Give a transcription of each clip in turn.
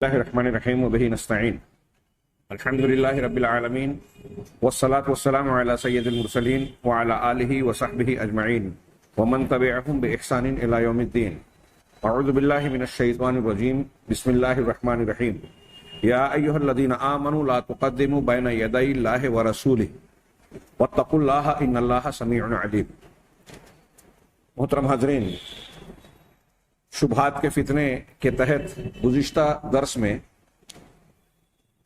اللہ الرحمن الرحیم وبہ نستعین الحمدللہ رب العالمین والصلاة والسلام علی سید المرسلین وعلی آلہ وصحبہ اجمعین ومن تبعہم بإحسان الی یوم الدین. اعوذ باللہ من الشیطان الرجیم. بسم اللہ الرحمن الرحیم. یا ایہا الذین آمنوا لا تقدموا بین یدی اللہ ورسولہ واتقوا اللہ ان اللہ سمیع علیم. محترم حاضرین، شبہات کے فتنے کے تحت گزشتہ درس میں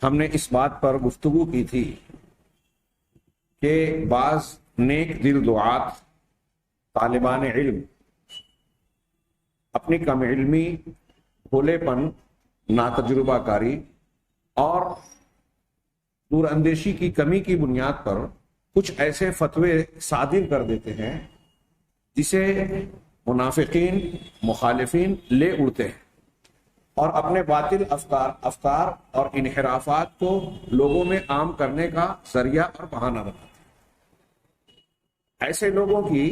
ہم نے اس بات پر گفتگو کی تھی کہ بعض نیک دل دعات طالبان علم اپنی کم علمی، بھولے پن، ناتجربہ کاری اور دور اندیشی کی کمی کی بنیاد پر کچھ ایسے فتوے صادر کر دیتے ہیں جسے منافقین، مخالفین لے اڑتے ہیں اور اپنے باطل افکار اور انحرافات کو لوگوں میں عام کرنے کا ذریعہ اور بہانہ بناتے ہیں. ایسے لوگوں کی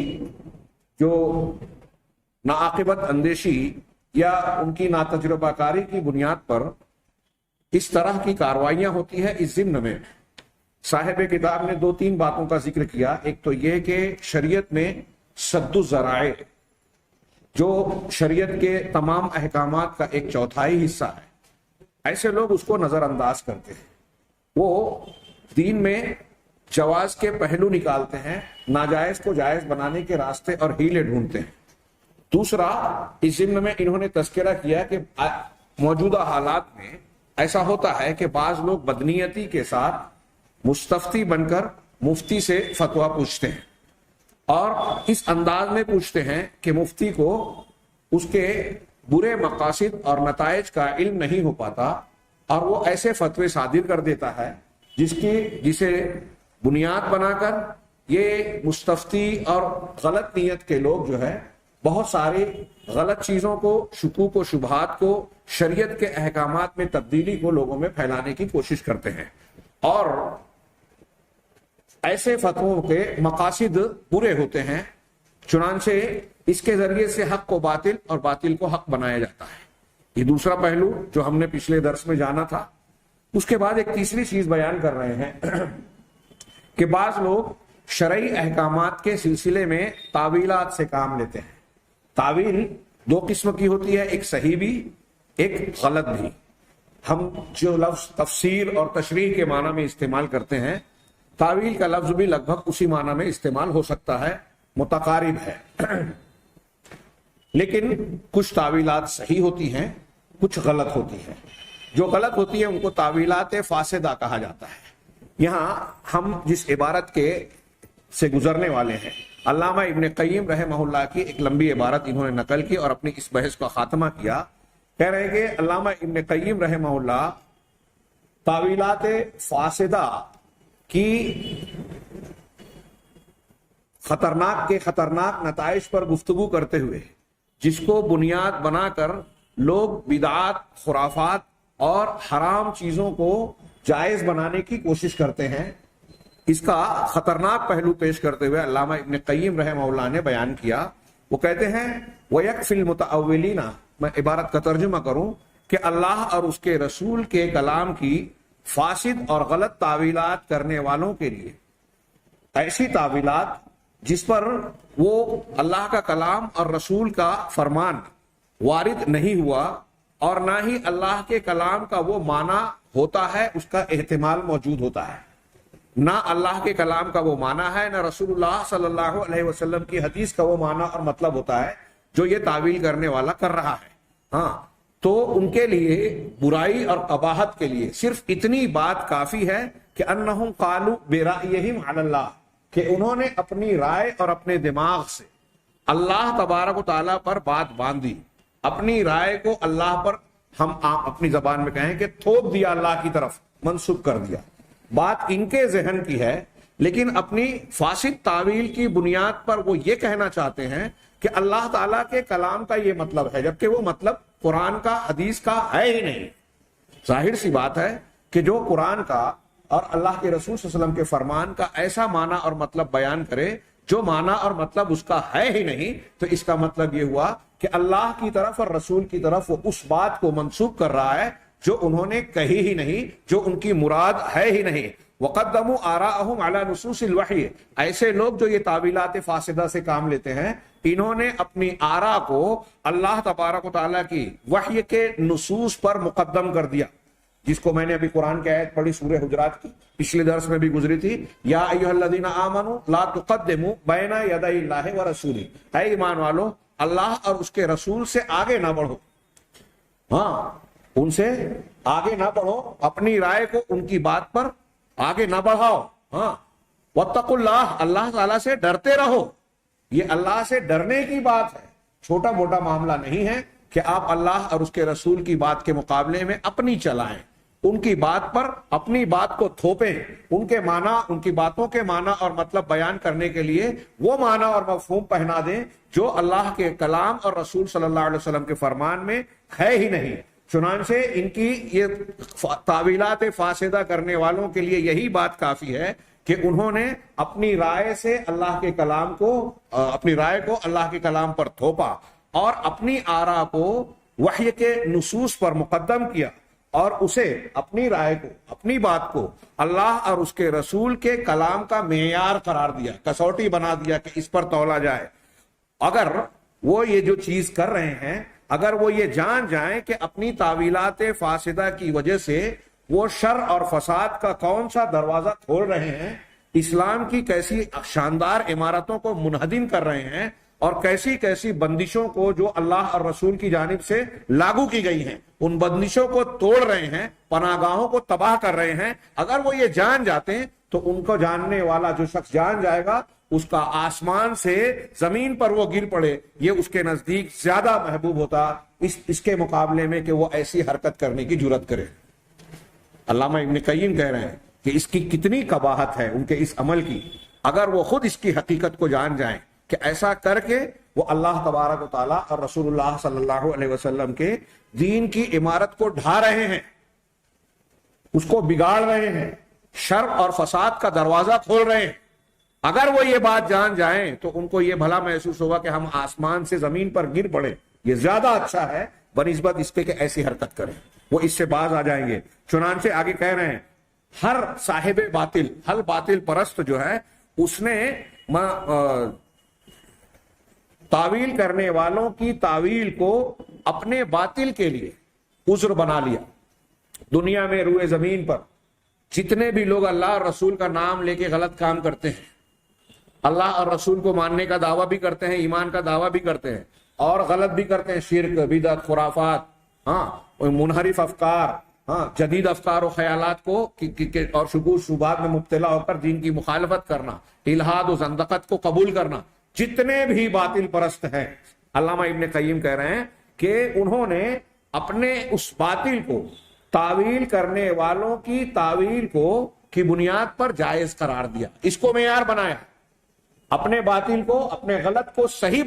جو ناعاقبت اندیشی یا ان کی ناتجربہ کاری کی بنیاد پر اس طرح کی کاروائیاں ہوتی ہے، اس ضمن میں صاحب کتاب نے دو تین باتوں کا ذکر کیا. ایک تو یہ کہ شریعت میں سد الذرائع، جو شریعت کے تمام احکامات کا ایک چوتھائی حصہ ہے، ایسے لوگ اس کو نظر انداز کرتے ہیں. وہ دین میں جواز کے پہلو نکالتے ہیں، ناجائز کو جائز بنانے کے راستے اور ہیلے ڈھونڈتے ہیں. دوسرا، اس ضمن میں انہوں نے تذکرہ کیا کہ موجودہ حالات میں ایسا ہوتا ہے کہ بعض لوگ بدنیتی کے ساتھ مستفتی بن کر مفتی سے فتویٰ پوچھتے ہیں اور اس انداز میں پوچھتے ہیں کہ مفتی کو اس کے برے مقاصد اور نتائج کا علم نہیں ہو پاتا اور وہ ایسے فتوے صادر کر دیتا ہے جسے بنیاد بنا کر یہ مستفتی اور غلط نیت کے لوگ جو ہے بہت ساری غلط چیزوں کو، شکوک و شبہات کو، شریعت کے احکامات میں تبدیلی کو لوگوں میں پھیلانے کی کوشش کرتے ہیں اور ایسے فتووں کے مقاصد برے ہوتے ہیں. چنانچہ اس کے ذریعے سے حق کو باطل اور باطل کو حق بنایا جاتا ہے. یہ دوسرا پہلو جو ہم نے پچھلے درس میں جانا تھا. اس کے بعد ایک تیسری چیز بیان کر رہے ہیں کہ بعض لوگ شرعی احکامات کے سلسلے میں تعویلات سے کام لیتے ہیں. تعویل دو قسم کی ہوتی ہے، ایک صحیح بھی، ایک غلط بھی. ہم جو لفظ تفسیر اور تشریح کے معنی میں استعمال کرتے ہیں، تعویل کا لفظ بھی لگ بھگ اسی معنی میں استعمال ہو سکتا ہے، متقارب ہے. لیکن کچھ تعویلات صحیح ہوتی ہیں، کچھ غلط ہوتی ہیں. جو غلط ہوتی ہے ان کو تعویلات فاسدہ کہا جاتا ہے. یہاں ہم جس عبارت کے سے گزرنے والے ہیں، علامہ ابن قیم رحمہ اللہ کی ایک لمبی عبارت انہوں نے نقل کی اور اپنی اس بحث کا خاتمہ کیا. کہہ رہے کہ علامہ ابن قیم رحمہ اللہ تعویلات فاسدہ کی خطرناک نتائج پر گفتگو کرتے ہوئے، جس کو بنیاد بنا کر لوگ بدعات، خرافات اور حرام چیزوں کو جائز بنانے کی کوشش کرتے ہیں، اس کا خطرناک پہلو پیش کرتے ہوئے علامہ ابن قیم رحمہ اللہ نے بیان کیا. وہ کہتے ہیں وَيَكْفِي الْمُتَأَوِّلِينَ، میں عبارت کا ترجمہ کروں کہ اللہ اور اس کے رسول کے کلام کی فاسد اور غلط تعویلات کرنے والوں کے لیے ایسی تعویلات جس پر وہ اللہ کا کلام اور رسول کا فرمان وارد نہیں ہوا اور نہ ہی اللہ کے کلام کا وہ معنی ہوتا ہے، اس کا احتمال موجود ہوتا ہے. نہ اللہ کے کلام کا وہ معنی ہے، نہ رسول اللہ صلی اللہ علیہ وسلم کی حدیث کا وہ معنی اور مطلب ہوتا ہے جو یہ تعویل کرنے والا کر رہا ہے. ہاں، تو ان کے لیے برائی اور قباحت کے لیے صرف اتنی بات کافی ہے کہ انہم قالوا برأیہم علی اللہ، کہ انہوں نے اپنی رائے اور اپنے دماغ سے اللہ تبارک و تعالیٰ پر بات باندھی، اپنی رائے کو اللہ پر، ہم اپنی زبان میں کہیں کہ تھوپ دیا، اللہ کی طرف منسوب کر دیا. بات ان کے ذہن کی ہے، لیکن اپنی فاسد تعویل کی بنیاد پر وہ یہ کہنا چاہتے ہیں کہ اللہ تعالیٰ کے کلام کا یہ مطلب ہے، جبکہ وہ مطلب قرآن کا، حدیث کا ہے ہی نہیں. ظاہر سی بات ہے کہ جو قرآن کا اور اللہ کے رسول صلی اللہ علیہ وسلم کے فرمان کا ایسا معنی اور مطلب بیان کرے جو معنی اور مطلب اس کا ہے ہی نہیں، تو اس کا مطلب یہ ہوا کہ اللہ کی طرف اور رسول کی طرف وہ اس بات کو منسوب کر رہا ہے جو انہوں نے کہی ہی نہیں، جو ان کی مراد ہے ہی نہیں۔ وقدموا آراءهم على نصوص الوحی، ایسے لوگ جو یہ تعویلات فاسدہ سے کام لیتے ہیں، انہوں نے اپنی آراء کو اللہ تبارک و تعالیٰ کی وحی کے نصوص پر مقدم کر دیا، جس کو میں نے ابھی قرآن کی آیت پڑھی سورہ حجرات کی، پچھلے درس میں بھی گزری تھی، یا ایھا الذین آمنوا لا تقدموا بین یدی اللہ ورسولہ، اے ایمان والو اللہ اور اس کے رسول سے آگے نہ بڑھو، ہاں ان سے آگے نہ بڑھو، اپنی رائے کو ان کی بات پر آگے نہ بڑھاؤ، ہاں واتقوا اللہ، اللہ تعالیٰ سے ڈرتے رہو۔ یہ اللہ سے ڈرنے کی بات ہے، چھوٹا موٹا معاملہ نہیں ہے کہ آپ اللہ اور اس کے رسول کی بات کے مقابلے میں اپنی چلائیں، ان کی بات پر اپنی بات کو تھوپیں، ان کے معنی، ان کی باتوں کے معنی اور مطلب بیان کرنے کے لیے وہ معنی اور مفہوم پہنا دیں جو اللہ کے کلام اور رسول صلی اللہ علیہ وسلم کے فرمان میں ہے ہی نہیں۔ چنانچہ ان کی یہ تعویلات فاسدہ کرنے والوں کے لیے یہی بات کافی ہے کہ انہوں نے اپنی رائے سے اللہ کے کلام کو، اپنی رائے کو اللہ کے کلام پر تھوپا اور اپنی آراء کو وحی کے نصوص پر مقدم کیا، اور اسے اپنی رائے کو، اپنی بات کو اللہ اور اس کے رسول کے کلام کا معیار قرار دیا، کسوٹی بنا دیا کہ اس پر تولا جائے۔ اگر وہ یہ جو چیز کر رہے ہیں، اگر وہ یہ جان جائیں کہ اپنی تعویلات فاسدہ کی وجہ سے وہ شر اور فساد کا کون سا دروازہ کھول رہے ہیں، اسلام کی کیسی شاندار عمارتوں کو منہدم کر رہے ہیں، اور کیسی کیسی بندشوں کو جو اللہ اور رسول کی جانب سے لاگو کی گئی ہیں، ان بندشوں کو توڑ رہے ہیں، پناہ گاہوں کو تباہ کر رہے ہیں، اگر وہ یہ جان جاتے ہیں تو ان کو جاننے والا جو شخص جان جائے گا، اس کا آسمان سے زمین پر وہ گر پڑے، یہ اس کے نزدیک زیادہ محبوب ہوتا اس کے مقابلے میں کہ وہ ایسی حرکت کرنے کی جرات کرے۔ علامہ ابن قیم کہہ رہے ہیں کہ اس کی کتنی قباحت ہے ان کے اس عمل کی، اگر وہ خود اس کی حقیقت کو جان جائیں کہ ایسا کر کے وہ اللہ تبارک و تعالیٰ اور رسول اللہ صلی اللہ علیہ وسلم کے دین کی عمارت کو ڈھا رہے ہیں، اس کو بگاڑ رہے ہیں، شر اور فساد کا دروازہ کھول رہے ہیں، اگر وہ یہ بات جان جائیں تو ان کو یہ بھلا محسوس ہوگا کہ ہم آسمان سے زمین پر گر پڑے، یہ زیادہ اچھا ہے بنسبت اس پہ کہ ایسی حرکت کریں، وہ اس سے باز آ جائیں گے۔ چنانچہ آگے کہہ رہے ہیں ہر صاحب باطل، ہر باطل پرست جو ہے، اس نے تعویل کرنے والوں کی تعویل کو اپنے باطل کے لیے عذر بنا لیا۔ دنیا میں روئے زمین پر جتنے بھی لوگ اللہ اور رسول کا نام لے کے غلط کام کرتے ہیں، اللہ اور رسول کو ماننے کا دعویٰ بھی کرتے ہیں، ایمان کا دعویٰ بھی کرتے ہیں، اور غلط بھی کرتے ہیں، شرک، بدعت، خرافات، منحرف افکار، جدید افکار و خیالات کو اور شکوک شبہات میں مبتلا ہو کر دین کی مخالفت کرنا، الحاد و زندقت کو قبول کرنا، جتنے بھی باطل پرست ہیں، علامہ ابن قیم کہہ رہے ہیں کہ انہوں نے اپنے اس باطل کو تعویل کرنے والوں کی تعویل کو کی بنیاد پر جائز قرار دیا، اس کو معیار بنایا، اپنے باطل کو، اپنے غلط کو صحیح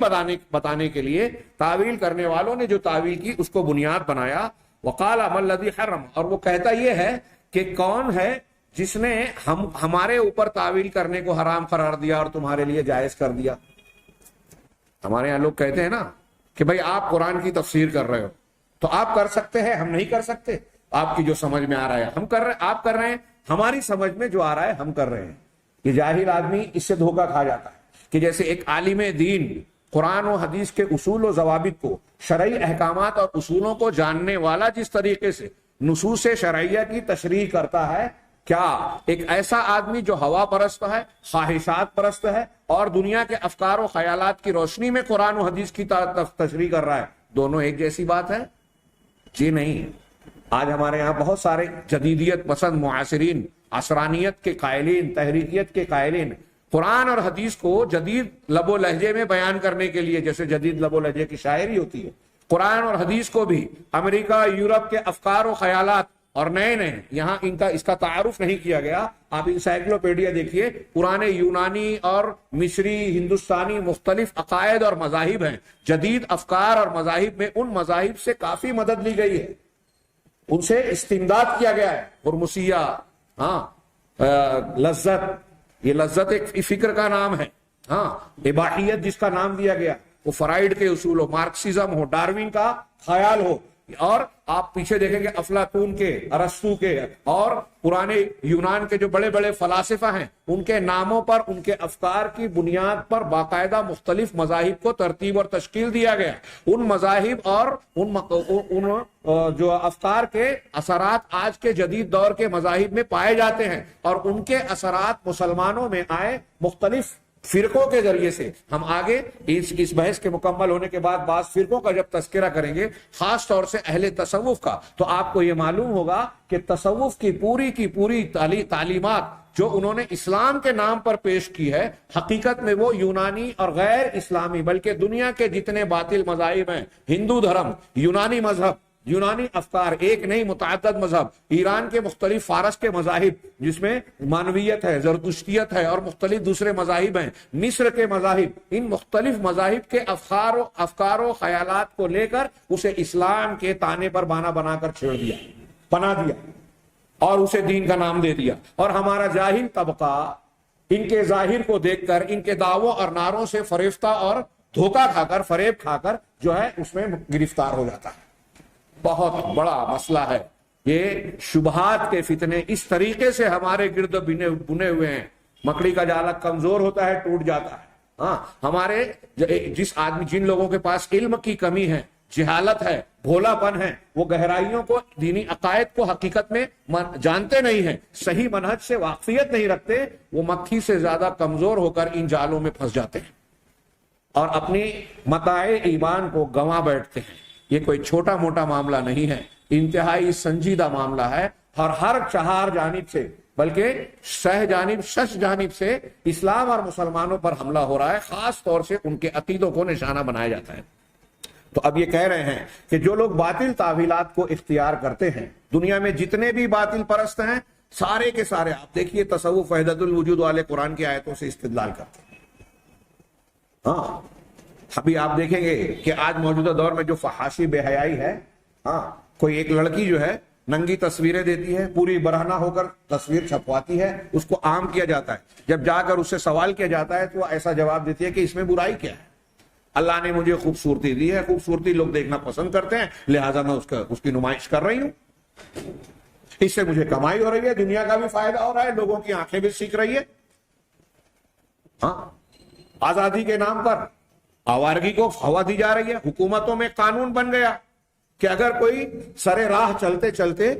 بتانے کے لیے تعویل کرنے والوں نے جو تعویل کی اس کو بنیاد بنایا۔ وقال ما الذی حرم، اور وہ کہتا یہ ہے کہ کون ہے جس نے ہمارے اوپر تعویل کرنے کو حرام قرار دیا اور تمہارے لیے جائز کر دیا۔ ہمارے یہاں لوگ کہتے ہیں نا کہ بھائی آپ قرآن کی تفسیر کر رہے ہو تو آپ کر سکتے ہیں، ہم نہیں کر سکتے، آپ کی جو سمجھ میں آ رہا ہے ہم کر رہے ہیں، آپ کر رہے ہیں، ہماری سمجھ میں جو آ رہا ہے ہم کر رہے ہیں۔ یہ جاہل آدمی اس سے دھوکہ کھا جاتا ہے کہ جیسے ایک عالم دین قرآن و حدیث کے اصول و ضوابط کو، شرعی احکامات اور اصولوں کو جاننے والا جس طریقے سے نصوص شرعیہ کی تشریح کرتا ہے، کیا ایک ایسا آدمی جو ہوا پرست ہے، خواہشات پرست ہے اور دنیا کے افکار و خیالات کی روشنی میں قرآن و حدیث کی تشریح کر رہا ہے، دونوں ایک جیسی بات ہے؟ جی نہیں۔ آج ہمارے یہاں بہت سارے جدیدیت پسند معاصرین، عصرانیت کے قائلین، تحریکیت کے قائلین، قرآن اور حدیث کو جدید لب و لہجے میں بیان کرنے کے لیے، جیسے جدید لب و لہجے کی شاعری ہوتی ہے، قرآن اور حدیث کو بھی امریکہ، یورپ کے افکار و خیالات اور نئے یہاں اس کا تعارف نہیں کیا گیا۔ آپ انسائکلوپیڈیا دیکھیے، پرانے یونانی اور مصری، ہندوستانی مختلف عقائد اور مذاہب ہیں، جدید افکار اور مذاہب میں ان مذاہب سے کافی مدد لی گئی ہے، ان سے استمداد کیا گیا ہے۔ ہرمسیہ، لذت، یہ لذت ایک فکر کا نام ہے، اباحیت جس کا نام دیا گیا، وہ فرائیڈ کے اصول ہو، مارکسزم ہو، ڈاروین کا خیال ہو، اور آپ پیچھے دیکھیں گے افلاطون کے، ارسطو کے اور پرانے یونان کے جو بڑے بڑے فلاسفہ ہیں، ان کے ناموں پر، ان کے افکار کی بنیاد پر باقاعدہ مختلف مذاہب کو ترتیب اور تشکیل دیا گیا۔ ان مذاہب اور ان جو افکار کے اثرات آج کے جدید دور کے مذاہب میں پائے جاتے ہیں، اور ان کے اثرات مسلمانوں میں آئے مختلف فرقوں کے ذریعے سے۔ ہم آگے اس بحث کے مکمل ہونے کے بعد بعض فرقوں کا جب تذکرہ کریں گے، خاص طور سے اہل تصوف کا، تو آپ کو یہ معلوم ہوگا کہ تصوف کی پوری تعلیمات جو انہوں نے اسلام کے نام پر پیش کی ہے، حقیقت میں وہ یونانی اور غیر اسلامی بلکہ دنیا کے جتنے باطل مذاہب ہیں، ہندو دھرم، یونانی مذہب، یونانی افکار، ایک نہیں متعدد مذہب، ایران کے مختلف فارس کے مذاہب جس میں مانویت ہے، زرتشتیت ہے اور مختلف دوسرے مذاہب ہیں، مصر کے مذاہب، ان مختلف مذاہب کے افکار و خیالات کو لے کر اسے اسلام کے تانے پر بانا بنا کر چھیڑ دیا، پناہ دیا اور اسے دین کا نام دے دیا۔ اور ہمارا جاہل طبقہ ان کے ظاہر کو دیکھ کر، ان کے دعووں اور نعروں سے فریفتہ اور دھوکہ کھا کر، فریب کھا کر جو ہے اس میں گرفتار ہو جاتا ہے۔ بہت بڑا مسئلہ ہے یہ شبہات کے فتنے، اس طریقے سے ہمارے گرد بنے ہوئے ہیں۔ مکڑی کا جالہ کمزور ہوتا ہے، ٹوٹ جاتا ہے۔ ہاں، ہمارے جن لوگوں کے پاس علم کی کمی ہے، جہالت ہے، بھولا پن ہے، وہ گہرائیوں کو، دینی عقائد کو حقیقت میں جانتے نہیں ہیں، صحیح منہج سے واقفیت نہیں رکھتے، وہ مکھی سے زیادہ کمزور ہو کر ان جالوں میں پھنس جاتے ہیں اور اپنی متاع ایمان کو گنوا بیٹھتے ہیں۔ یہ کوئی چھوٹا موٹا معاملہ نہیں ہے، انتہائی سنجیدہ معاملہ ہے، اور ہر چہار جانب سے بلکہ شش جانب سے اسلام اور مسلمانوں پر حملہ ہو رہا ہے، خاص طور سے ان کے عقیدوں کو نشانہ بنایا جاتا ہے۔ تو اب یہ کہہ رہے ہیں کہ جو لوگ باطل تعویلات کو اختیار کرتے ہیں، دنیا میں جتنے بھی باطل پرست ہیں، سارے کے سارے آپ دیکھیے تصوف وحدت الوجود والے قرآن کی آیتوں سے استدلال کرتے ہیں۔ ہاں، ابھی آپ دیکھیں گے کہ آج موجودہ دور میں جو فحاشی بے حیائی ہے، ہاں، کوئی ایک لڑکی جو ہے ننگی تصویریں دیتی ہے، پوری برہنہ ہو کر تصویر چھپواتی ہے، اس کو عام کیا جاتا ہے۔ جب جا کر اس سے سوال کیا جاتا ہے تو وہ ایسا جواب دیتی ہے کہ اس میں برائی کیا ہے؟ اللہ نے مجھے خوبصورتی دی ہے، خوبصورتی لوگ دیکھنا پسند کرتے ہیں، لہٰذا میں اس کی نمائش کر رہی ہوں، اس سے مجھے کمائی ہو رہی ہے، دنیا کا بھی فائدہ ہو رہا ہے، لوگوں کی آنکھیں بھی سیکھ رہی ہے۔ ہاں، آزادی کے نام پر آوارگی کو ہوا دی جا رہی ہے۔ حکومتوں میں قانون بن گیا کہ اگر کوئی سرے راہ چلتے چلتے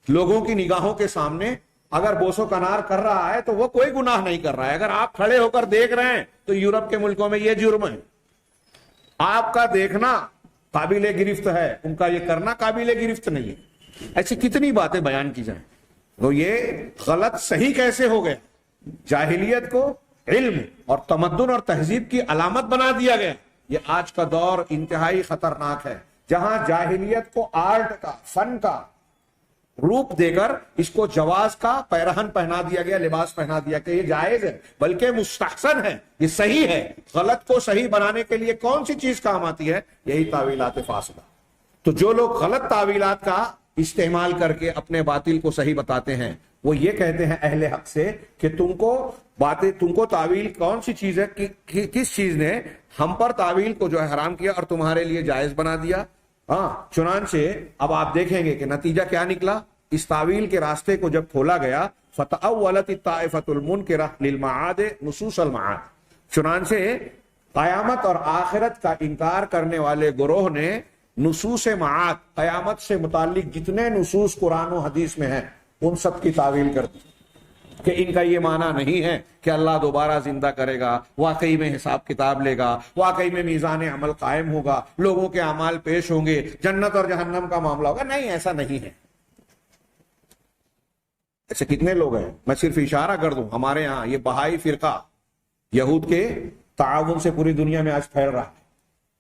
لوگوں کی نگاہوں کے سامنے اگر بوس و کنار کر رہا ہے تو وہ کوئی گناہ نہیں کر رہا ہے۔ اگر آپ کھڑے ہو کر دیکھ رہے ہیں تو یورپ کے ملکوں میں یہ جرم ہے، آپ کا دیکھنا قابل گرفت ہے، ان کا یہ کرنا قابل گرفت نہیں ہے۔ ایسی کتنی باتیں بیان کی جائیں، تو یہ غلط صحیح کیسے ہو گیا؟ جاہلیت کو علم اور تمدن اور تہذیب کی علامت بنا دیا گیا۔ یہ آج کا دور انتہائی خطرناک ہے، جہاں جاہلیت کو آرٹ کا، فن کا روپ دے کر اس کو جواز کا پیرہن پہنا دیا گیا، لباس پہنا دیا کہ یہ جائز ہے، بلکہ مستحسن ہے، یہ صحیح ہے۔ غلط کو صحیح بنانے کے لیے کون سی چیز کام آتی ہے؟ یہی تعویلات فاسدہ۔ تو جو لوگ غلط تعویلات کا استعمال کر کے اپنے باطل کو صحیح بتاتے ہیں، وہ یہ کہتے ہیں اہل حق سے کہ تم کو تعویل کون سی چیز ہے، کس چیز نے ہم پر تعویل کو جو ہے حرام کیا اور تمہارے لیے جائز بنا دیا۔ ہاں، چنانچہ اب آپ دیکھیں گے کہ نتیجہ کیا نکلا۔ اس تعویل کے راستے کو جب کھولا گیا، فتأولت الطائفة المنکرہ للمعاد نصوص المعاد، چنانچہ قیامت اور آخرت کا انکار کرنے والے گروہ نے نصوص معاد، قیامت سے متعلق جتنے نصوص قرآن و حدیث میں ہیں، ان سب کی تعویل کر دی کہ ان کا یہ معنی نہیں ہے کہ اللہ دوبارہ زندہ کرے گا، واقعی میں حساب کتاب لے گا، واقعی میں میزان عمل قائم ہوگا، لوگوں کے اعمال پیش ہوں گے، جنت اور جہنم کا معاملہ ہوگا۔ نہیں، ایسا نہیں ہے۔ ایسے کتنے لوگ ہیں، میں صرف اشارہ کر دوں، ہمارے ہاں یہ بہائی فرقہ یہود کے تعاون سے پوری دنیا میں آج پھیل رہا ہے۔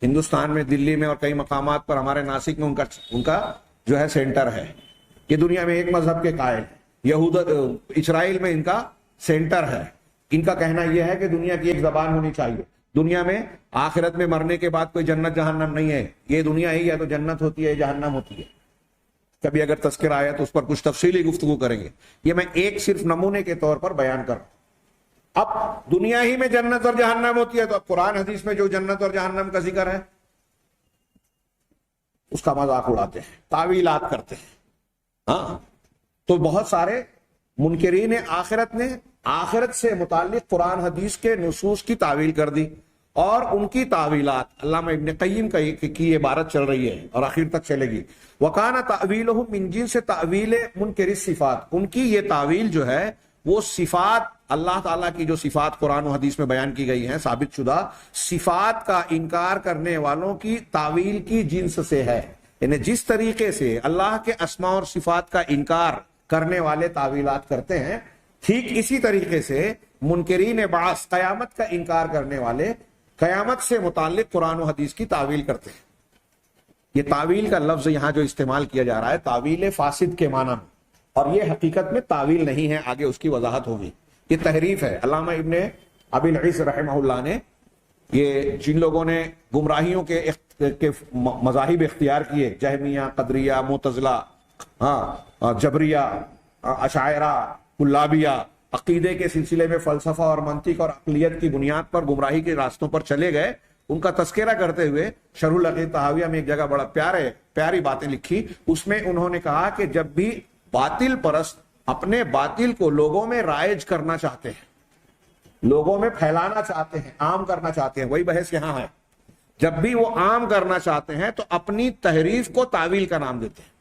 ہندوستان میں، دلی میں اور کئی مقامات پر، ہمارے ناسک میں ان کا جو ہے سینٹر ہے۔ یہ دنیا میں ایک مذہب کے قائل ہیں۔ اسرائیل میں ان کا سینٹر ہے۔ ان کا کہنا یہ ہے کہ دنیا کی ایک زبان ہونی چاہیے، دنیا میں آخرت میں مرنے کے بعد کوئی جنت جہنم نہیں ہے، یہ دنیا ہی یا تو جنت ہوتی ہے یا جہنم ہوتی ہے۔ کبھی اگر تذکرہ آیا تو اس پر کچھ تفصیلی گفتگو کریں گے، یہ میں ایک صرف نمونے کے طور پر بیان کر رہا ہوں۔ اب دنیا ہی میں جنت اور جہنم ہوتی ہے تو اب قرآن حدیث میں جو جنت اور جہنم کا ذکر ہے اس کا مذاق اڑاتے ہیں، تعویلات کرتے ہیں. ہاں تو بہت سارے منکرین آخرت نے آخرت سے متعلق قرآن حدیث کے نصوص کی تعویل کر دی، اور ان کی تعویلات علامہ ابن قیم کی عبارت چل رہی ہے اور آخر تک چلے گی. وَكَانَ تَأْوِيلُهُم مِّن جِنسِ تَأْوِيلِ مُنكِرِ الصِّفَات، ان کی یہ تعویل جو ہے وہ صفات، اللہ تعالیٰ کی جو صفات قرآن و حدیث میں بیان کی گئی ہیں ثابت شدہ صفات کا انکار کرنے والوں کی تعویل کی جنس سے ہے. یعنی جس طریقے سے اللہ کے اسماء اور صفات کا انکار کرنے والے تعویلات کرتے ہیں، ٹھیک اسی طریقے سے منکرین بعث، قیامت کا انکار کرنے والے قیامت سے متعلق قرآن و حدیث کی تعویل کرتے ہیں. یہ تعویل کا لفظ یہاں جو استعمال کیا جا رہا ہے تعویل فاسد کے معنی میں، اور یہ حقیقت میں تعویل نہیں ہے، آگے اس کی وضاحت ہوگی. یہ تحریف ہے. علامہ ابن ابی العز رحمہ اللہ نے، یہ جن لوگوں نے گمراہیوں کے مذاہب اختیار کیے، جہمیہ، قدریہ، معتزلہ، جبریہ، اشاعرہ، کلابیہ، عقیدے کے سلسلے میں فلسفہ اور منطق اور عقلیت کی بنیاد پر گمراہی کے راستوں پر چلے گئے، ان کا تذکرہ کرتے ہوئے شرح العقیدہ طحاویہ میں ایک جگہ بڑا پیاری باتیں لکھی. اس میں انہوں نے کہا کہ جب بھی باطل پرست اپنے باطل کو لوگوں میں رائج کرنا چاہتے ہیں، لوگوں میں پھیلانا چاہتے ہیں، عام کرنا چاہتے ہیں، وہی بحث یہاں ہے، جب بھی وہ عام کرنا چاہتے ہیں تو اپنی تحریف کو تعویل کا نام دیتے ہیں.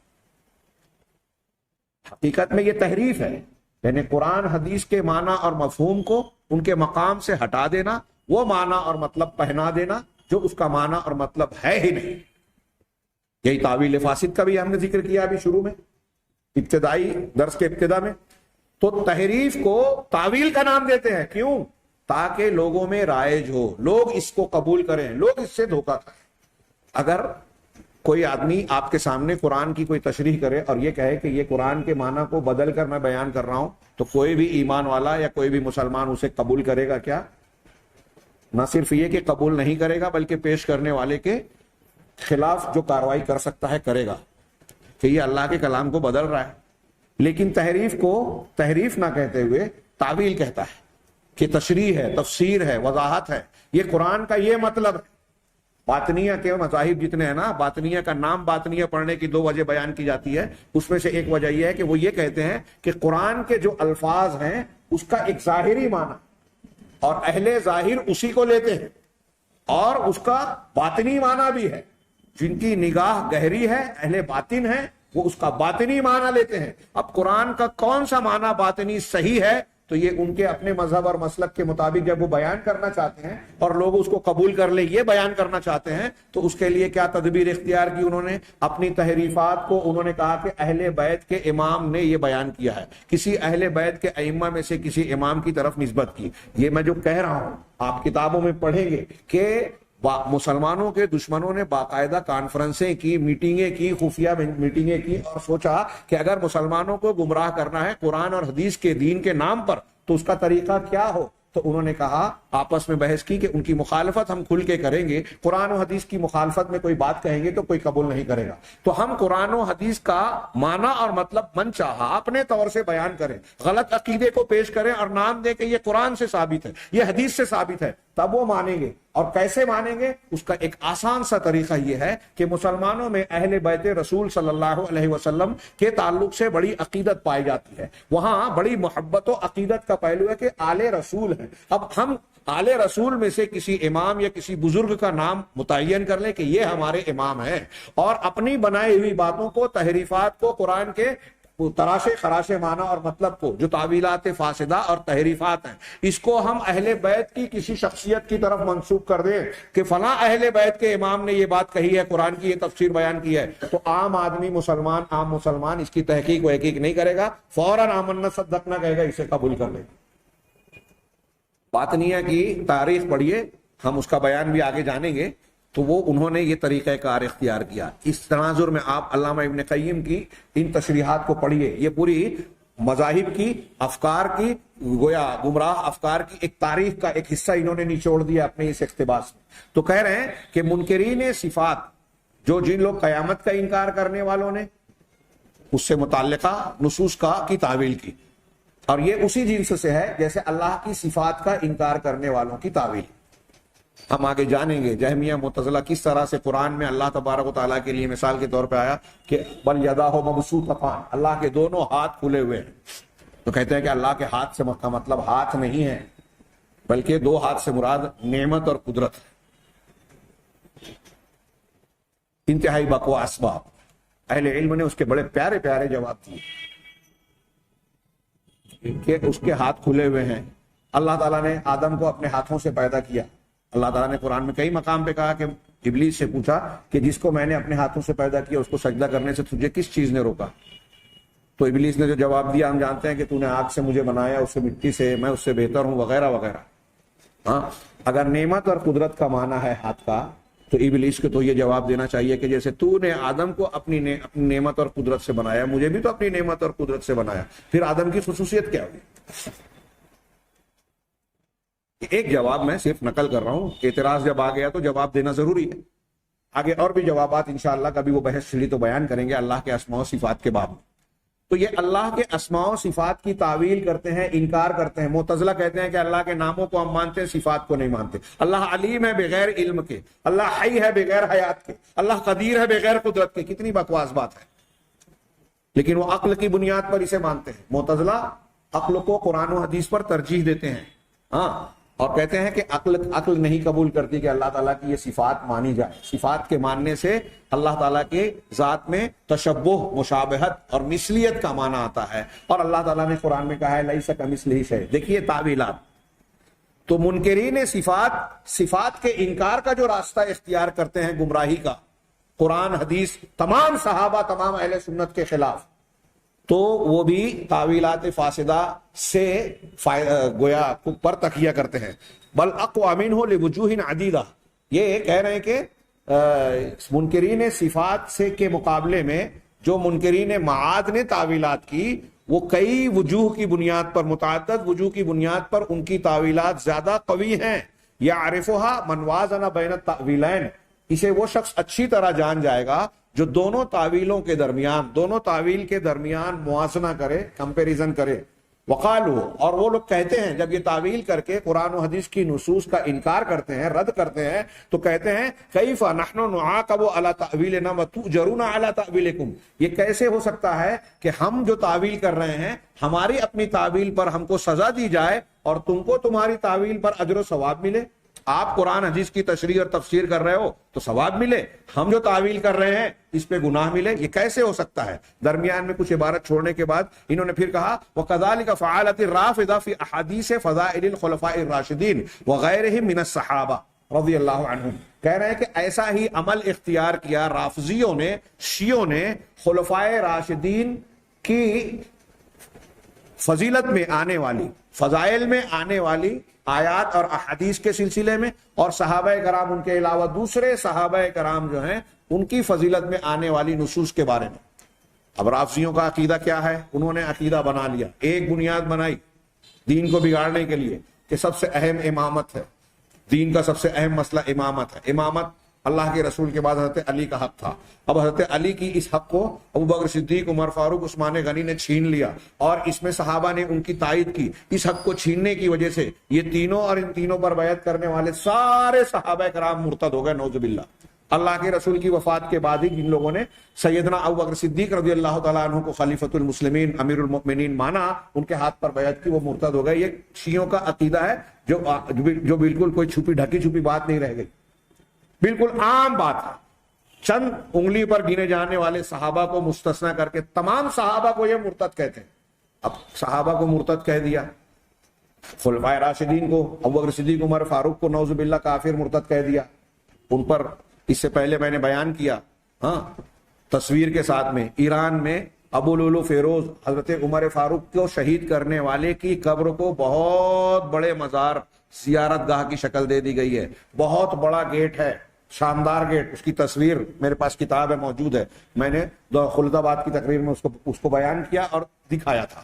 حقیقت میں یہ تحریف ہے، یعنی قرآن حدیث کے معنی اور مفہوم کو ان کے مقام سے ہٹا دینا، وہ معنی اور مطلب پہنا دینا جو اس کا معنی اور مطلب ہے ہی نہیں. یہی تعویل فاسد کا بھی ہم نے ذکر کیا ابھی شروع میں، ابتدائی درس کے ابتدا میں. تو تحریف کو تعویل کا نام دیتے ہیں، کیوں؟ تاکہ لوگوں میں رائج ہو، لوگ اس کو قبول کریں، لوگ اس سے دھوکہ کھائیں. اگر کوئی آدمی آپ کے سامنے قرآن کی کوئی تشریح کرے اور یہ کہے کہ یہ قرآن کے معنی کو بدل کر میں بیان کر رہا ہوں، تو کوئی بھی ایمان والا یا کوئی بھی مسلمان اسے قبول کرے گا کیا؟ نہ صرف یہ کہ قبول نہیں کرے گا، بلکہ پیش کرنے والے کے خلاف جو کاروائی کر سکتا ہے کرے گا کہ یہ اللہ کے کلام کو بدل رہا ہے. لیکن تحریف کو تحریف نہ کہتے ہوئے تعویل کہتا ہے کہ تشریح ہے، تفسیر ہے، وضاحت ہے، یہ قرآن کا یہ مطلب ہے. باطنیہ کے مذاہب جتنے ہیں نا، باطنیہ کا نام باطنیہ پڑھنے کی دو وجہ بیان کی جاتی ہے. اس میں سے ایک وجہ یہ ہے کہ وہ یہ کہتے ہیں کہ قرآن کے جو الفاظ ہیں اس کا ایک ظاہری معنی اور اہل ظاہر اسی کو لیتے ہیں، اور اس کا باطنی معنی بھی ہے. جن کی نگاہ گہری ہے، اہل باطن ہے، وہ اس کا باطنی معنی لیتے ہیں. اب قرآن کا کون سا معنی باطنی صحیح ہے، تو یہ ان کے اپنے مذہب اور مسلک کے مطابق جب وہ بیان کرنا چاہتے ہیں اور لوگ اس کو قبول کر لیں، یہ بیان کرنا چاہتے ہیں، تو اس کے لیے کیا تدبیر اختیار کی انہوں نے؟ اپنی تحریفات کو انہوں نے کہا کہ اہل بیت کے امام نے یہ بیان کیا ہے، کسی اہل بیت کے ائمہ میں سے کسی امام کی طرف نسبت کی. یہ میں جو کہہ رہا ہوں آپ کتابوں میں پڑھیں گے کہ مسلمانوں کے دشمنوں نے باقاعدہ کانفرنسیں کی، میٹنگیں کی، خفیہ میٹنگیں کی، اور سوچا کہ اگر مسلمانوں کو گمراہ کرنا ہے قرآن اور حدیث کے دین کے نام پر تو اس کا طریقہ کیا ہو. تو انہوں نے کہا، آپس میں بحث کی کہ ان کی مخالفت ہم کھل کے کریں گے. قرآن و حدیث کی مخالفت میں کوئی بات کہیں گے تو کوئی قبول نہیں کرے گا، تو ہم قرآن و حدیث کا معنی اور مطلب من چاہا اپنے طور سے بیان کریں، غلط عقیدے کو پیش کریں اور نام دیں کہ یہ قرآن سے ثابت ہے، یہ حدیث سے ثابت ہے، تب وہ مانیں گے. اور کیسے مانیں گے؟ اس کا ایک آسان سا طریقہ یہ ہے کہ مسلمانوں میں اہل بیت رسول صلی اللہ علیہ وسلم کے تعلق سے بڑی عقیدت پائی جاتی ہے، وہاں بڑی محبت و عقیدت کا پہلو ہے کہ آل رسول ہیں. اب ہم آل رسول میں سے کسی امام یا کسی بزرگ کا نام متعین کر لیں کہ یہ ہمارے امام ہیں، اور اپنی بنائی ہوئی باتوں کو، تحریفات کو، قرآن کے تراشے خراشے معنی اور مطلب کو، جو تعویلات فاسدہ اور تحریفات ہیں، اس کو ہم اہل بیت کی کسی شخصیت کی طرف منسوب کر دیں کہ فلاں اہل بیت کے امام نے یہ بات کہی ہے، قرآن کی یہ تفسیر بیان کی ہے، تو عام آدمی عام مسلمان اس کی تحقیق و حقیق نہیں کرے گا، فوراً آمنا صدقنا کہے گا، اسے قبول کر لے. باطنیہ کی تاریخ پڑھیے، ہم اس کا بیان بھی آگے جانیں گے. تو وہ انہوں نے یہ طریقہ کار اختیار کیا. اس تناظر میں آپ علامہ ابن قیم کی ان تشریحات کو پڑھیے. یہ پوری مذاہب کی، افکار کی، گویا گمراہ افکار کی ایک تاریخ کا ایک حصہ انہوں نے نچوڑ دیا اپنے اس اقتباس میں. تو کہہ رہے ہیں کہ منکرین صفات، جو جن لوگ قیامت کا انکار کرنے والوں نے اس سے متعلقہ نصوص کی تعویل کی، اور یہ اسی جنس سے ہے جیسے اللہ کی صفات کا انکار کرنے والوں کی تعویل. ہم آگے جانیں گے جہمیہ معتزلہ کس طرح سے قرآن میں اللہ تبارک و تعالیٰ کے لیے مثال کے طور پہ آیا کہ بل یداہ مبسوطتان، اللہ کے دونوں ہاتھ کھلے ہوئے ہیں، تو کہتے ہیں کہ اللہ کے ہاتھ سے کا مطلب ہاتھ نہیں ہے، بلکہ دو ہاتھ سے مراد نعمت اور قدرت ہے۔ انتہائی بکواس بات، اہل علم نے اس کے بڑے پیارے پیارے جواب دیے کہ اس کے ہاتھ کھلے ہوئے ہیں۔ اللہ تعالیٰ نے آدم کو اپنے ہاتھوں سے پیدا کیا۔ اللہ تعالیٰ نے قرآن میں کئی مقام پہ کہا کہ ابلیس سے پوچھا کہ جس کو میں نے اپنے ہاتھوں سے پیدا کیا اس کو سجدہ کرنے سے تجھے کس چیز نے روکا؟ تو ابلیس نے جو جواب دیا ہم جانتے ہیں کہ تو نے آگ سے مجھے بنایا، اس سے مٹی سے، میں اس سے بہتر ہوں، وغیرہ وغیرہ۔ ہاں، اگر نعمت اور قدرت کا معنی ہے ہاتھ کا، تو ابلیس کو تو یہ جواب دینا چاہیے کہ جیسے تو نے آدم کو اپنی نعمت اور قدرت سے بنایا، مجھے بھی تو اپنی نعمت اور قدرت سے بنایا، پھر آدم کی خصوصیت کیا ہوگی؟ ایک جواب میں صرف نقل کر رہا ہوں، اعتراض جب آ گیا تو جواب دینا ضروری ہے۔ آگے اور بھی جوابات انشاءاللہ کبھی وہ بحث چلی تو بیان کریں گے اللہ کے اسماء و صفات کے باب میں۔ تو یہ اللہ کے اسماء و صفات کی تعویل کرتے ہیں، انکار کرتے ہیں۔ معتزلہ کہتے ہیں کہ اللہ کے ناموں کو ہم مانتے ہیں، صفات کو نہیں مانتے۔ اللہ علیم ہے بغیر علم کے، اللہ حی ہے بغیر حیات کے، اللہ قدیر ہے بغیر قدرت کے۔ کتنی بکواس بات ہے، لیکن وہ عقل کی بنیاد پر اسے مانتے ہیں۔ معتزلہ عقل کو قرآن و حدیث پر ترجیح دیتے ہیں، ہاں، اور کہتے ہیں کہ عقل نہیں قبول کرتی کہ اللہ تعالیٰ کی یہ صفات مانی جائے۔ صفات کے ماننے سے اللہ تعالیٰ کے ذات میں تشبہ، مشابہت اور مثلیت کا معنی آتا ہے، اور اللہ تعالیٰ نے قرآن میں کہا ہے لیس کمثلہ شیء۔ دیکھیے تعویلات، تو منکرین صفات کے انکار کا جو راستہ اختیار کرتے ہیں گمراہی کا، قرآن حدیث تمام صحابہ تمام اہل سنت کے خلاف، تو وہ بھی تعویلات فاسدہ سے گویا پر تکیہ کرتے ہیں۔ بل اقوى منہ لوجوہ عدیدہ، یہ کہہ رہے ہیں کہ منکرین صفات سے کے مقابلے میں جو منکرین معاد نے تعویلات کی، وہ کئی وجوہ کی بنیاد پر، متعدد وجوہ کی بنیاد پر ان کی تعویلات زیادہ قوی ہیں۔ یعرفها من وازن بین التأویلین، اسے وہ شخص اچھی طرح جان جائے گا جو دونوں تعویلوں کے درمیان، دونوں تعویل کے درمیان موازنہ کرے، کمپیریزن کرے۔ وقالو، اور وہ لوگ کہتے ہیں جب یہ تعویل کر کے قرآن و حدیث کی نصوص کا انکار کرتے ہیں، رد کرتے ہیں، تو کہتے ہیں کیف نحن نعاقب علی تأویلنا وتؤجرون علی تأویلکم، یہ کیسے ہو سکتا ہے کہ ہم جو تعویل کر رہے ہیں، ہماری اپنی تعویل پر ہم کو سزا دی جائے اور تم کو تمہاری تعویل پر اجر و ثواب ملے؟ آپ قرآن حدیث کی تشریح اور تفسیر کر رہے ہو تو ثواب ملے، ہم جو تعویل کر رہے ہیں اس پہ گناہ ملے، یہ کیسے ہو سکتا ہے؟ درمیان میں کچھ عبارت چھوڑنے کے بعد انہوں نے پھر کہا وَكَذَلِكَ فَعَالَتِ الرَّافِضَةُ فِي أَحَادِيثِ فَضَائِلِ الْخُلَفَاءِ الرَّاشِدِينَ وَغَيْرِهِمْ مِنَ الصَّحَابَةِ رضی اللہ عنہم، کہہ رہے ہیں کہ ایسا ہی عمل اختیار کیا رافضیوں نے، شیعوں نے، خلفائے راشدین کی فضیلت میں آنے والی، فضائل میں آنے والی آیات اور احادیث کے سلسلے میں، اور صحابہ کرام ان کے علاوہ دوسرے صحابہ کرام جو ہیں ان کی فضیلت میں آنے والی نصوص کے بارے میں۔ اب رافضیوں کا عقیدہ کیا ہے؟ انہوں نے عقیدہ بنا لیا، ایک بنیاد بنائی دین کو بگاڑنے کے لیے کہ سب سے اہم امامت ہے، دین کا سب سے اہم مسئلہ امامت ہے۔ امامت اللہ کے رسول کے بعد حضرت علی کا حق تھا، اب حضرت علی کی اس حق کو ابوبکر صدیق، عمر فاروق، عثمان غنی نے چھین لیا، اور اس میں صحابہ نے ان کی تائید کی۔ اس حق کو چھیننے کی وجہ سے یہ تینوں اور ان تینوں پر بیعت کرنے والے سارے صحابہ کرام مرتد ہو گئے، نعوذ باللہ۔ اللہ کے رسول کی وفات کے بعد ہی جن لوگوں نے سیدنا ابوبکر صدیق رضی اللہ تعالیٰ عنہ کو خلیفۃ المسلمین، امیر المؤمنین مانا، ان کے ہاتھ پر بیعت کی، وہ مرتد ہو گئے۔ یہ شیعوں کا عقیدہ ہے جو بالکل کوئی چھپی ڈھکی چھپی بات نہیں رہ گئی، بالکل عام بات ہے۔ چند انگلی پر گنے جانے والے صحابہ کو مستثنا کر کے تمام صحابہ کو یہ مرتد کہتے ہیں۔ اب صحابہ کو مرتد کہہ دیا، خلفائے راشدین کو، ابوبکر صدیق، عمر فاروق کو نعوذ باللہ کافر مرتد کہہ دیا۔ ان پر اس سے پہلے میں نے بیان کیا، ہاں، تصویر کے ساتھ میں ایران میں ابو لولو فیروز حضرت عمر فاروق کو شہید کرنے والے کی قبر کو بہت بڑے مزار، زیارت گاہ کی شکل دے دی گئی ہے، بہت بڑا گیٹ ہے، شاندار گیٹ، اس کی تصویر میرے پاس کتاب ہے، موجود ہے، میں نے خلد آباد کی تقریر میں اس کو بیان کیا اور دکھایا تھا۔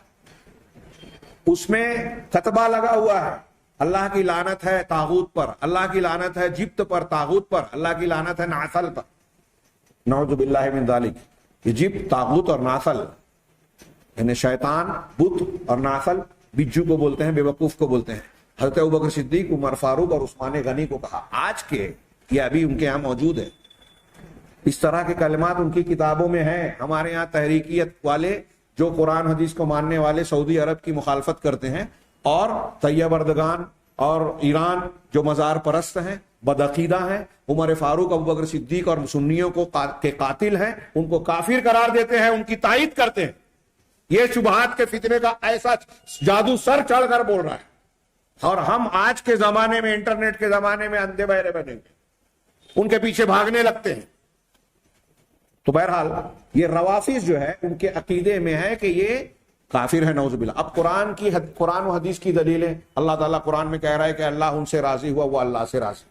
اس میں کتبہ لگا ہوا ہے، اللہ کی لعنت ہے طاغوت پر، اللہ کی لعنت ہے جبت پر، طاغوت پر، اللہ کی لعنت ہے ناسل پر، نعوذ باللہ من ذالک۔ یہ جبت، طاغوت اور ناسل یعنی شیطان، بت، اور ناسل بجو کو بولتے ہیں، بے وقوف کو بولتے ہیں۔ حضرت ابوبکر صدیق، عمر فاروق اور عثمان غنی کو کہا. آج کے یہ ابھی ان کے یہاں موجود ہے، اس طرح کے کلمات ان کی کتابوں میں ہیں. ہمارے یہاں تحریکیت والے جو قرآن حدیث کو ماننے والے سعودی عرب کی مخالفت کرتے ہیں، اور طیب اردگان اور ایران جو مزار پرست ہیں، بدعقیدہ ہیں، عمر فاروق، ابوبکر صدیق اور سنیوں کو کے قاتل ہیں، ان کو کافر قرار دیتے ہیں، ان کی تائید کرتے ہیں. یہ شبہات کے فتنے کا ایسا جادو سر چڑھ کر بول رہا ہے، اور ہم آج کے زمانے میں، انٹرنیٹ کے زمانے میں اندھے بہرے بنے ہوئے ان کے پیچھے بھاگنے لگتے ہیں. تو بہرحال یہ روافض جو ہے ان کے عقیدے میں ہے کہ یہ کافر ہے، نعوذ باللہ. اب قرآن و حدیث کی دلیلیں، اللہ تعالیٰ قرآن میں کہہ رہا ہے کہ اللہ ان سے راضی ہوا، وہ اللہ سے راضی.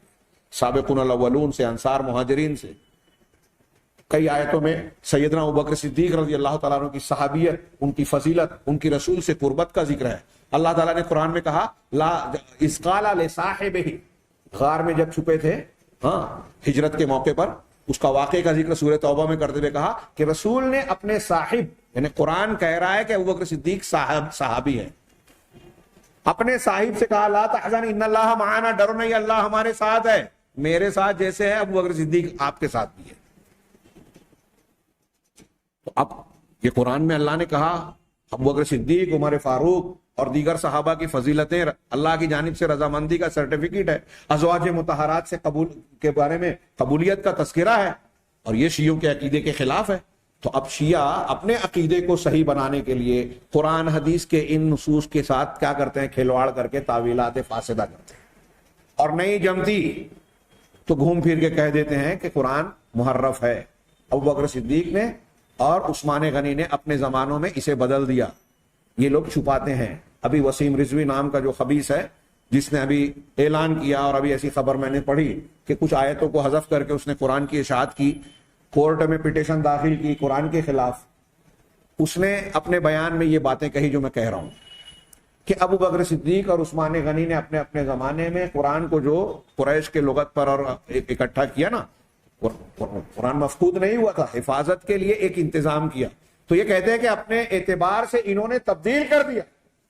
سابقون الاولون سے، انصار مہاجرین سے. کئی آیتوں میں سیدنا ابوبکر صدیق رضی اللہ تعالیٰ عنہ کی صحابیت، ان کی فضیلت، ان کی رسول سے قربت کا ذکر ہے. اللہ تعالیٰ نے قرآن میں کہا اذ قال لصاحبہ، غار میں جب چھپے تھے ہجرت کے موقع پر، اس کا واقعے کا ذکر سورہ توبہ میں کرتے ہوئے کہا کہ رسول نے اپنے صاحب، یعنی قرآن کہہ رہا ہے کہ ابوبکر صدیق صحابی ہے، اپنے صاحب سے کہا لا تحزن ان اللہ معنا، ڈرو نہیں اللہ ہمارے ساتھ ہے. میرے ساتھ جیسے ہے ابوبکر صدیق آپ کے ساتھ بھی ہے. تو اب یہ قرآن میں اللہ نے کہا ابوبکر صدیق، عمر فاروق اور دیگر صحابہ کی فضیلتیں اللہ کی جانب سے رضامندی کا سرٹیفکیٹ ہے. ازواج مطہرات سے قبول کے بارے میں قبولیت کا تذکرہ ہے، اور یہ شیعوں کے عقیدے کے خلاف ہے. تو اب شیعہ اپنے عقیدے کو صحیح بنانے کے لیے قرآن حدیث کے ان نصوص کے ساتھ کیا کرتے ہیں؟ کھلواڑ کر کے تاویلات فاسدہ کرتے ہیں، اور نہیں جمتی تو گھوم پھر کے کہہ دیتے ہیں کہ قرآن محرف ہے. ابوبکر صدیق نے اور عثمان غنی نے اپنے زمانوں میں اسے بدل دیا. یہ لوگ چھپاتے ہیں. ابھی وسیم رضوی نام کا جو خبیث ہے، جس نے ابھی اعلان کیا، اور ابھی ایسی خبر میں نے پڑھی کہ کچھ آیتوں کو حذف کر کے اس نے قرآن کی اشاعت کی، کورٹ میں پٹیشن داخل کی قرآن کے خلاف. اس نے اپنے بیان میں یہ باتیں کہی جو میں کہہ رہا ہوں کہ ابوبکر صدیق اور عثمان غنی نے اپنے اپنے زمانے میں قرآن کو جو قریش کے لغت پر اور اکٹھا کیا نا، قرآن مفقود نہیں ہوا تھا، حفاظت کے لیے ایک انتظام کیا. تو یہ کہتے ہیں کہ اپنے اعتبار سے انہوں نے تبدیل کر دیا،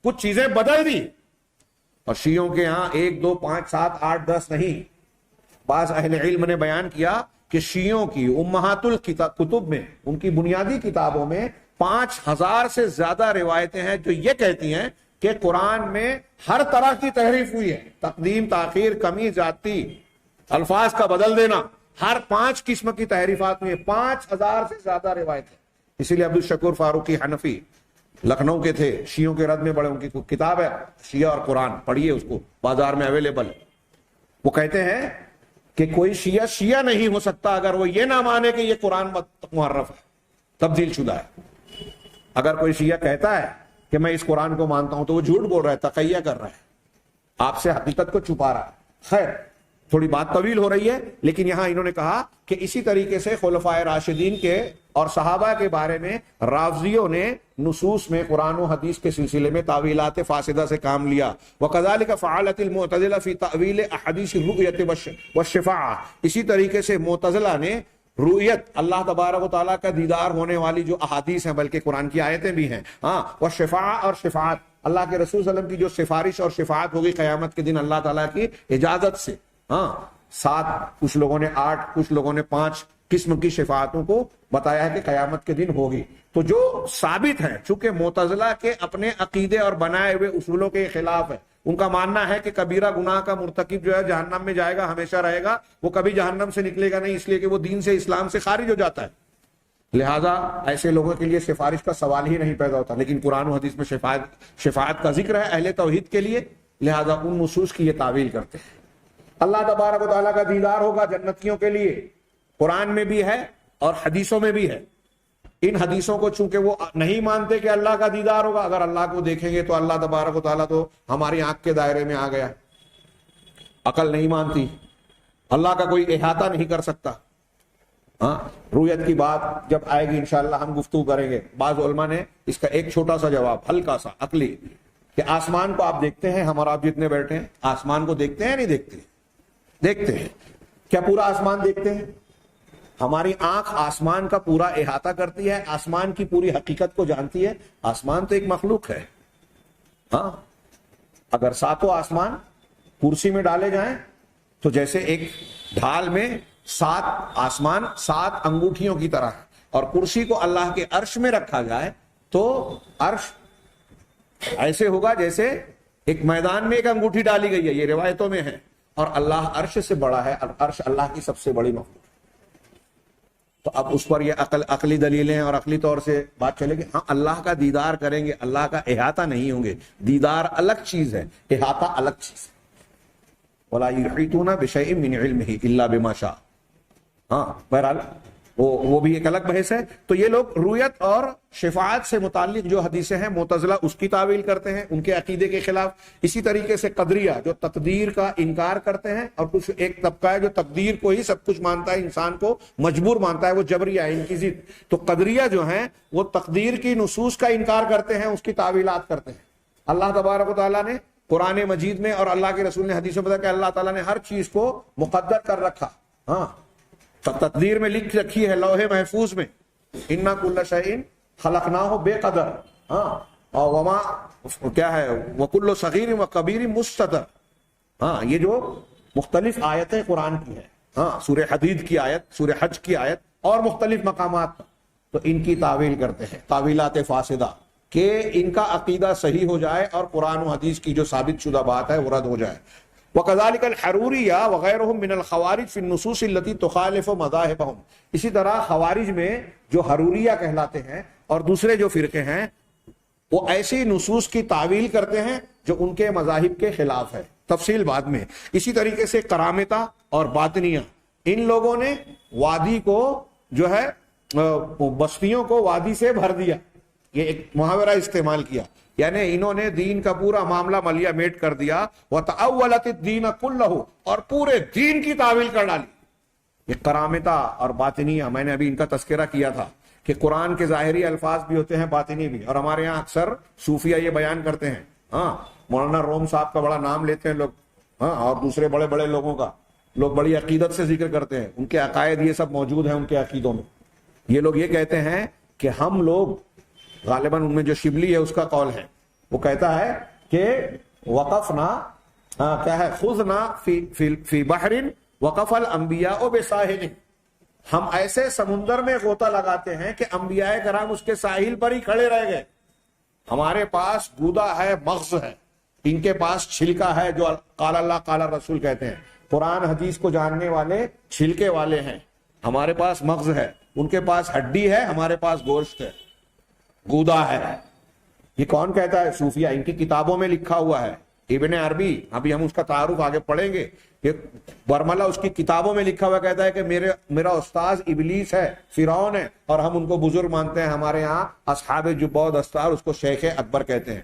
کچھ چیزیں بدل دی. اور شیعوں کے ہاں 1 2 5 7 8 10 نہیں. بعض اہل علم نے بیان کیا کہ شیعوں کی امہات الکتب میں، ان کی بنیادی کتابوں میں 5000 سے زیادہ روایتیں ہیں جو یہ کہتی ہیں کہ قرآن میں ہر طرح کی تحریف ہوئی ہے. تقدیم، تاخیر، کمی، زیادتی، الفاظ کا بدل دینا، ہر 5 قسم کی تحریفات ہوئی ہیں. 5000 سے زیادہ روایتیں. اسی لیے عبدالشکور فاروقی حنفی لکھنؤ کے تھے، شیعوں کے رد میں بڑے، ان کی کتاب ہے شیعہ اور قرآن، پڑھیے اس کو، بازار میں اویلیبل. وہ کہتے ہیں کہ کوئی شیعہ نہیں ہو سکتا اگر وہ یہ نہ مانے کہ یہ قرآن محرف ہے، تبدیل شدہ ہے. اگر کوئی شیعہ کہتا ہے کہ میں اس قرآن کو مانتا ہوں تو وہ جھوٹ بول رہا ہے، تقیہ کر رہا ہے، آپ سے حقیقت کو چھپا رہا ہے. خیر، تھوڑی بات طویل ہو رہی ہے، لیکن یہاں انہوں نے کہا کہ اسی طریقے سے خلفائے راشدین کے اور صحابہ کے بارے میں رافضیوں نے نصوص میں قرآن و حدیث کے سلسلے میں تعویلات فاسدہ سے کام لیا. وَكَذَلِكَ فَعَلَتِ الْمُعْتَزِلَةُ فِي تَأْوِيلِ أَحَادِيثِ الرُّؤْيَةِ وَالشِّفَاعَةِ. اسی طریقے سے معتزلہ نے رؤیت، اللہ تبارک و تعالیٰ کا دیدار ہونے والی جو احادیث ہیں، بلکہ قرآن کی آیتیں بھی ہیں، والشفاعہ اور شفاعت، اللہ کے رسول صلی اللہ علیہ وسلم کی جو سفارش اور شفاعت ہوگی قیامت کے دن اللہ تعالیٰ کی اجازت سے. 7، کچھ لوگوں نے 8، کچھ لوگوں نے 5 قسم کی شفاعتوں کو بتایا ہے کہ قیامت کے دن ہوگی. تو جو ثابت ہے، چونکہ معتزلہ کے اپنے عقیدے اور بنائے ہوئے اصولوں کے خلاف ہے. ان کا ماننا ہے کہ کبیرہ گناہ کا مرتکب جو ہے جہنم میں جائے گا، ہمیشہ رہے گا، وہ کبھی جہنم سے نکلے گا نہیں، اس لیے کہ وہ دین سے، اسلام سے خارج ہو جاتا ہے. لہذا ایسے لوگوں کے لیے سفارش کا سوال ہی نہیں پیدا ہوتا. لیکن قرآن و حدیث میں شفاعت کا ذکر ہے اہل توحید کے لیے، لہذا ان نصوص کی یہ تعویل کرتے ہیں. اللہ تبارک و تعالیٰ کا دیدار ہوگا جنتیوں کے لیے، قرآن میں بھی ہے اور حدیثوں میں بھی ہے. ان حدیثوں کو چونکہ وہ نہیں مانتے کہ اللہ کا دیدار ہوگا، اگر اللہ کو دیکھیں گے تو اللہ تبارک و تعالیٰ تو ہماری آنکھ کے دائرے میں آ گیا. عقل نہیں مانتی، اللہ کا کوئی احاطہ نہیں کر سکتا. رؤیت کی بات جب آئے گی انشاءاللہ ہم گفتگو کریں گے. بعض علماء نے اس کا ایک چھوٹا سا جواب، ہلکا سا عقلی، کہ آسمان کو آپ دیکھتے ہیں، ہم اور آپ جتنے بیٹھے ہیں آسمان کو دیکھتے ہیں نہیں دیکھتے؟ دیکھتے ہیں. کیا پورا آسمان دیکھتے ہیں؟ ہماری آنکھ آسمان کا پورا احاطہ کرتی ہے، آسمان کی پوری حقیقت کو جانتی ہے؟ آسمان تو ایک مخلوق ہے. اگر ساتوں آسمان کرسی میں ڈالے جائیں تو جیسے ایک ڈھال میں 7 آسمان 7 انگوٹھیوں کی طرح ہے، اور کرسی کو اللہ کے عرش میں رکھا جائے تو عرش ایسے ہوگا جیسے ایک میدان میں ایک انگوٹھی ڈالی گئی ہے، یہ روایتوں میں ہے، اور اللہ عرش سے بڑا ہے، عرش اللہ کی سب سے بڑی مخلوق۔ تو اب اس پر یہ عقلی دلیلیں اور عقلی طور سے بات چلے گی، ہاں اللہ کا دیدار کریں گے، اللہ کا احاطہ نہیں ہوں گے، دیدار الگ چیز ہے، احاطہ الگ چیز ہے۔ وَلَا يُحِيطُونَ بِشَيْءٍ مِّنْ عِلْمِهِ إِلَّا بِمَا شَاءَ۔ ہاں بہرحال وہ بھی ایک الگ بحث ہے۔ تو یہ لوگ رویت اور شفاعت سے متعلق جو حدیثیں ہیں معتزلہ اس کی تعویل کرتے ہیں ان کے عقیدے کے خلاف۔ اسی طریقے سے قدریہ جو تقدیر کا انکار کرتے ہیں، اور کچھ ایک طبقہ ہے جو تقدیر کو ہی سب کچھ مانتا ہے، انسان کو مجبور مانتا ہے، وہ جبریہ ہے، ان کی ضد۔ تو قدریہ جو ہیں وہ تقدیر کی نصوص کا انکار کرتے ہیں، اس کی تعویلات کرتے ہیں۔ اللہ تبارک و تعالیٰ نے قرآن مجید میں اور اللہ کے رسول نے حدیث میں بتایا کہ اللہ تعالیٰ نے ہر چیز کو مقدر کر رکھا، ہاں تقدیر میں لکھ رکھی ہے لوح محفوظ میں، اِنَّا كُلَّ شَيْءٍ خَلَقْنَاهُ بِقَدَرٍ، ہاں اور وما کیا ہے وَكُلُّ صَغِيرٍ وَكَبِيرٍ مُسْتَطَرٍ۔ ہاں یہ جو مختلف آیتیں قرآن کی ہیں، ہاں سورہ حدید کی آیت، سورہ حج کی آیت اور مختلف مقامات پر، تو ان کی تعویل کرتے ہیں، تعویلات فاسدہ، کہ ان کا عقیدہ صحیح ہو جائے اور قرآن و حدیث کی جو ثابت شدہ بات ہے وہ رد ہو جائے۔ وَكَذَلِكَ الْحَرُورِيَّةُ وَغَيْرُهُم مِّنَ الْخَوَارِجِ فِي النُّصُوصِ الَّتِي تُخَالِفُ مَذَاهِبَهُم۔ اسی طرح خوارج میں جو حروریہ کہلاتے ہیں اور دوسرے جو فرقے ہیں وہ ایسی نصوص کی تعویل کرتے ہیں جو ان کے مذاہب کے خلاف ہے، تفصیل بعد میں۔ اسی طریقے سے کرامتہ اور باطنیہ، ان لوگوں نے وادی کو جو ہے بستیوں کو وادی سے بھر دیا، یہ ایک محاورہ استعمال کیا، یعنی انہوں نے دین کا پورا معاملہ ملیا میٹ کر دیا، وَتَأَوَّلَتِ الدِّينَ كُلَّهُ، اور پورے دین کی تعویل کر ڈالی۔ یہ کرامتہ اور باطنیہ، میں نے ابھی ان کا تذکرہ کیا تھا کہ قرآن کے ظاہری الفاظ بھی ہوتے ہیں، باطنی بھی، اور ہمارے یہاں اکثر صوفیہ یہ بیان کرتے ہیں، ہاں مولانا روم صاحب کا بڑا نام لیتے ہیں لوگ، ہاں اور دوسرے بڑے بڑے لوگوں کا لوگ بڑی عقیدت سے ذکر کرتے ہیں، ان کے عقائد یہ سب موجود ہیں ان کے عقیدوں میں۔ یہ لوگ یہ کہتے ہیں کہ ہم لوگ، غالباً ان میں جو شبلی ہے اس کا قول ہے، وہ کہتا ہے کہ وقفنا کیا ہے خذنا فی بحر وقف الانبیاء بساحل، ہم ایسے سمندر میں غوطہ لگاتے ہیں کہ انبیاء کرام اس کے ساحل پر ہی کھڑے رہ گئے۔ ہمارے پاس گودا ہے، مغز ہے، ان کے پاس چھلکا ہے جو قال اللہ قال رسول کہتے ہیں۔ قرآن حدیث کو جاننے والے چھلکے والے ہیں، ہمارے پاس مغز ہے، ان کے پاس ہڈی ہے، ہمارے پاس گوشت ہے، گودا ہے۔ یہ کون کہتا ہے؟ صوفیہ، ان کی کتابوں میں لکھا ہوا ہے۔ ابن عربی، ابھی ہم اس کا تعارف آگے پڑھیں گے، کہ برملہ اس کی کتابوں میں لکھا ہوا کہتا ہے کہ میرا استاذ ابلیس ہے، فرعون ہے، اور ہم ان کو بزرگ مانتے ہیں۔ ہمارے ہاں اصحاب جبہ و دستار اس کو شیخ اکبر کہتے ہیں۔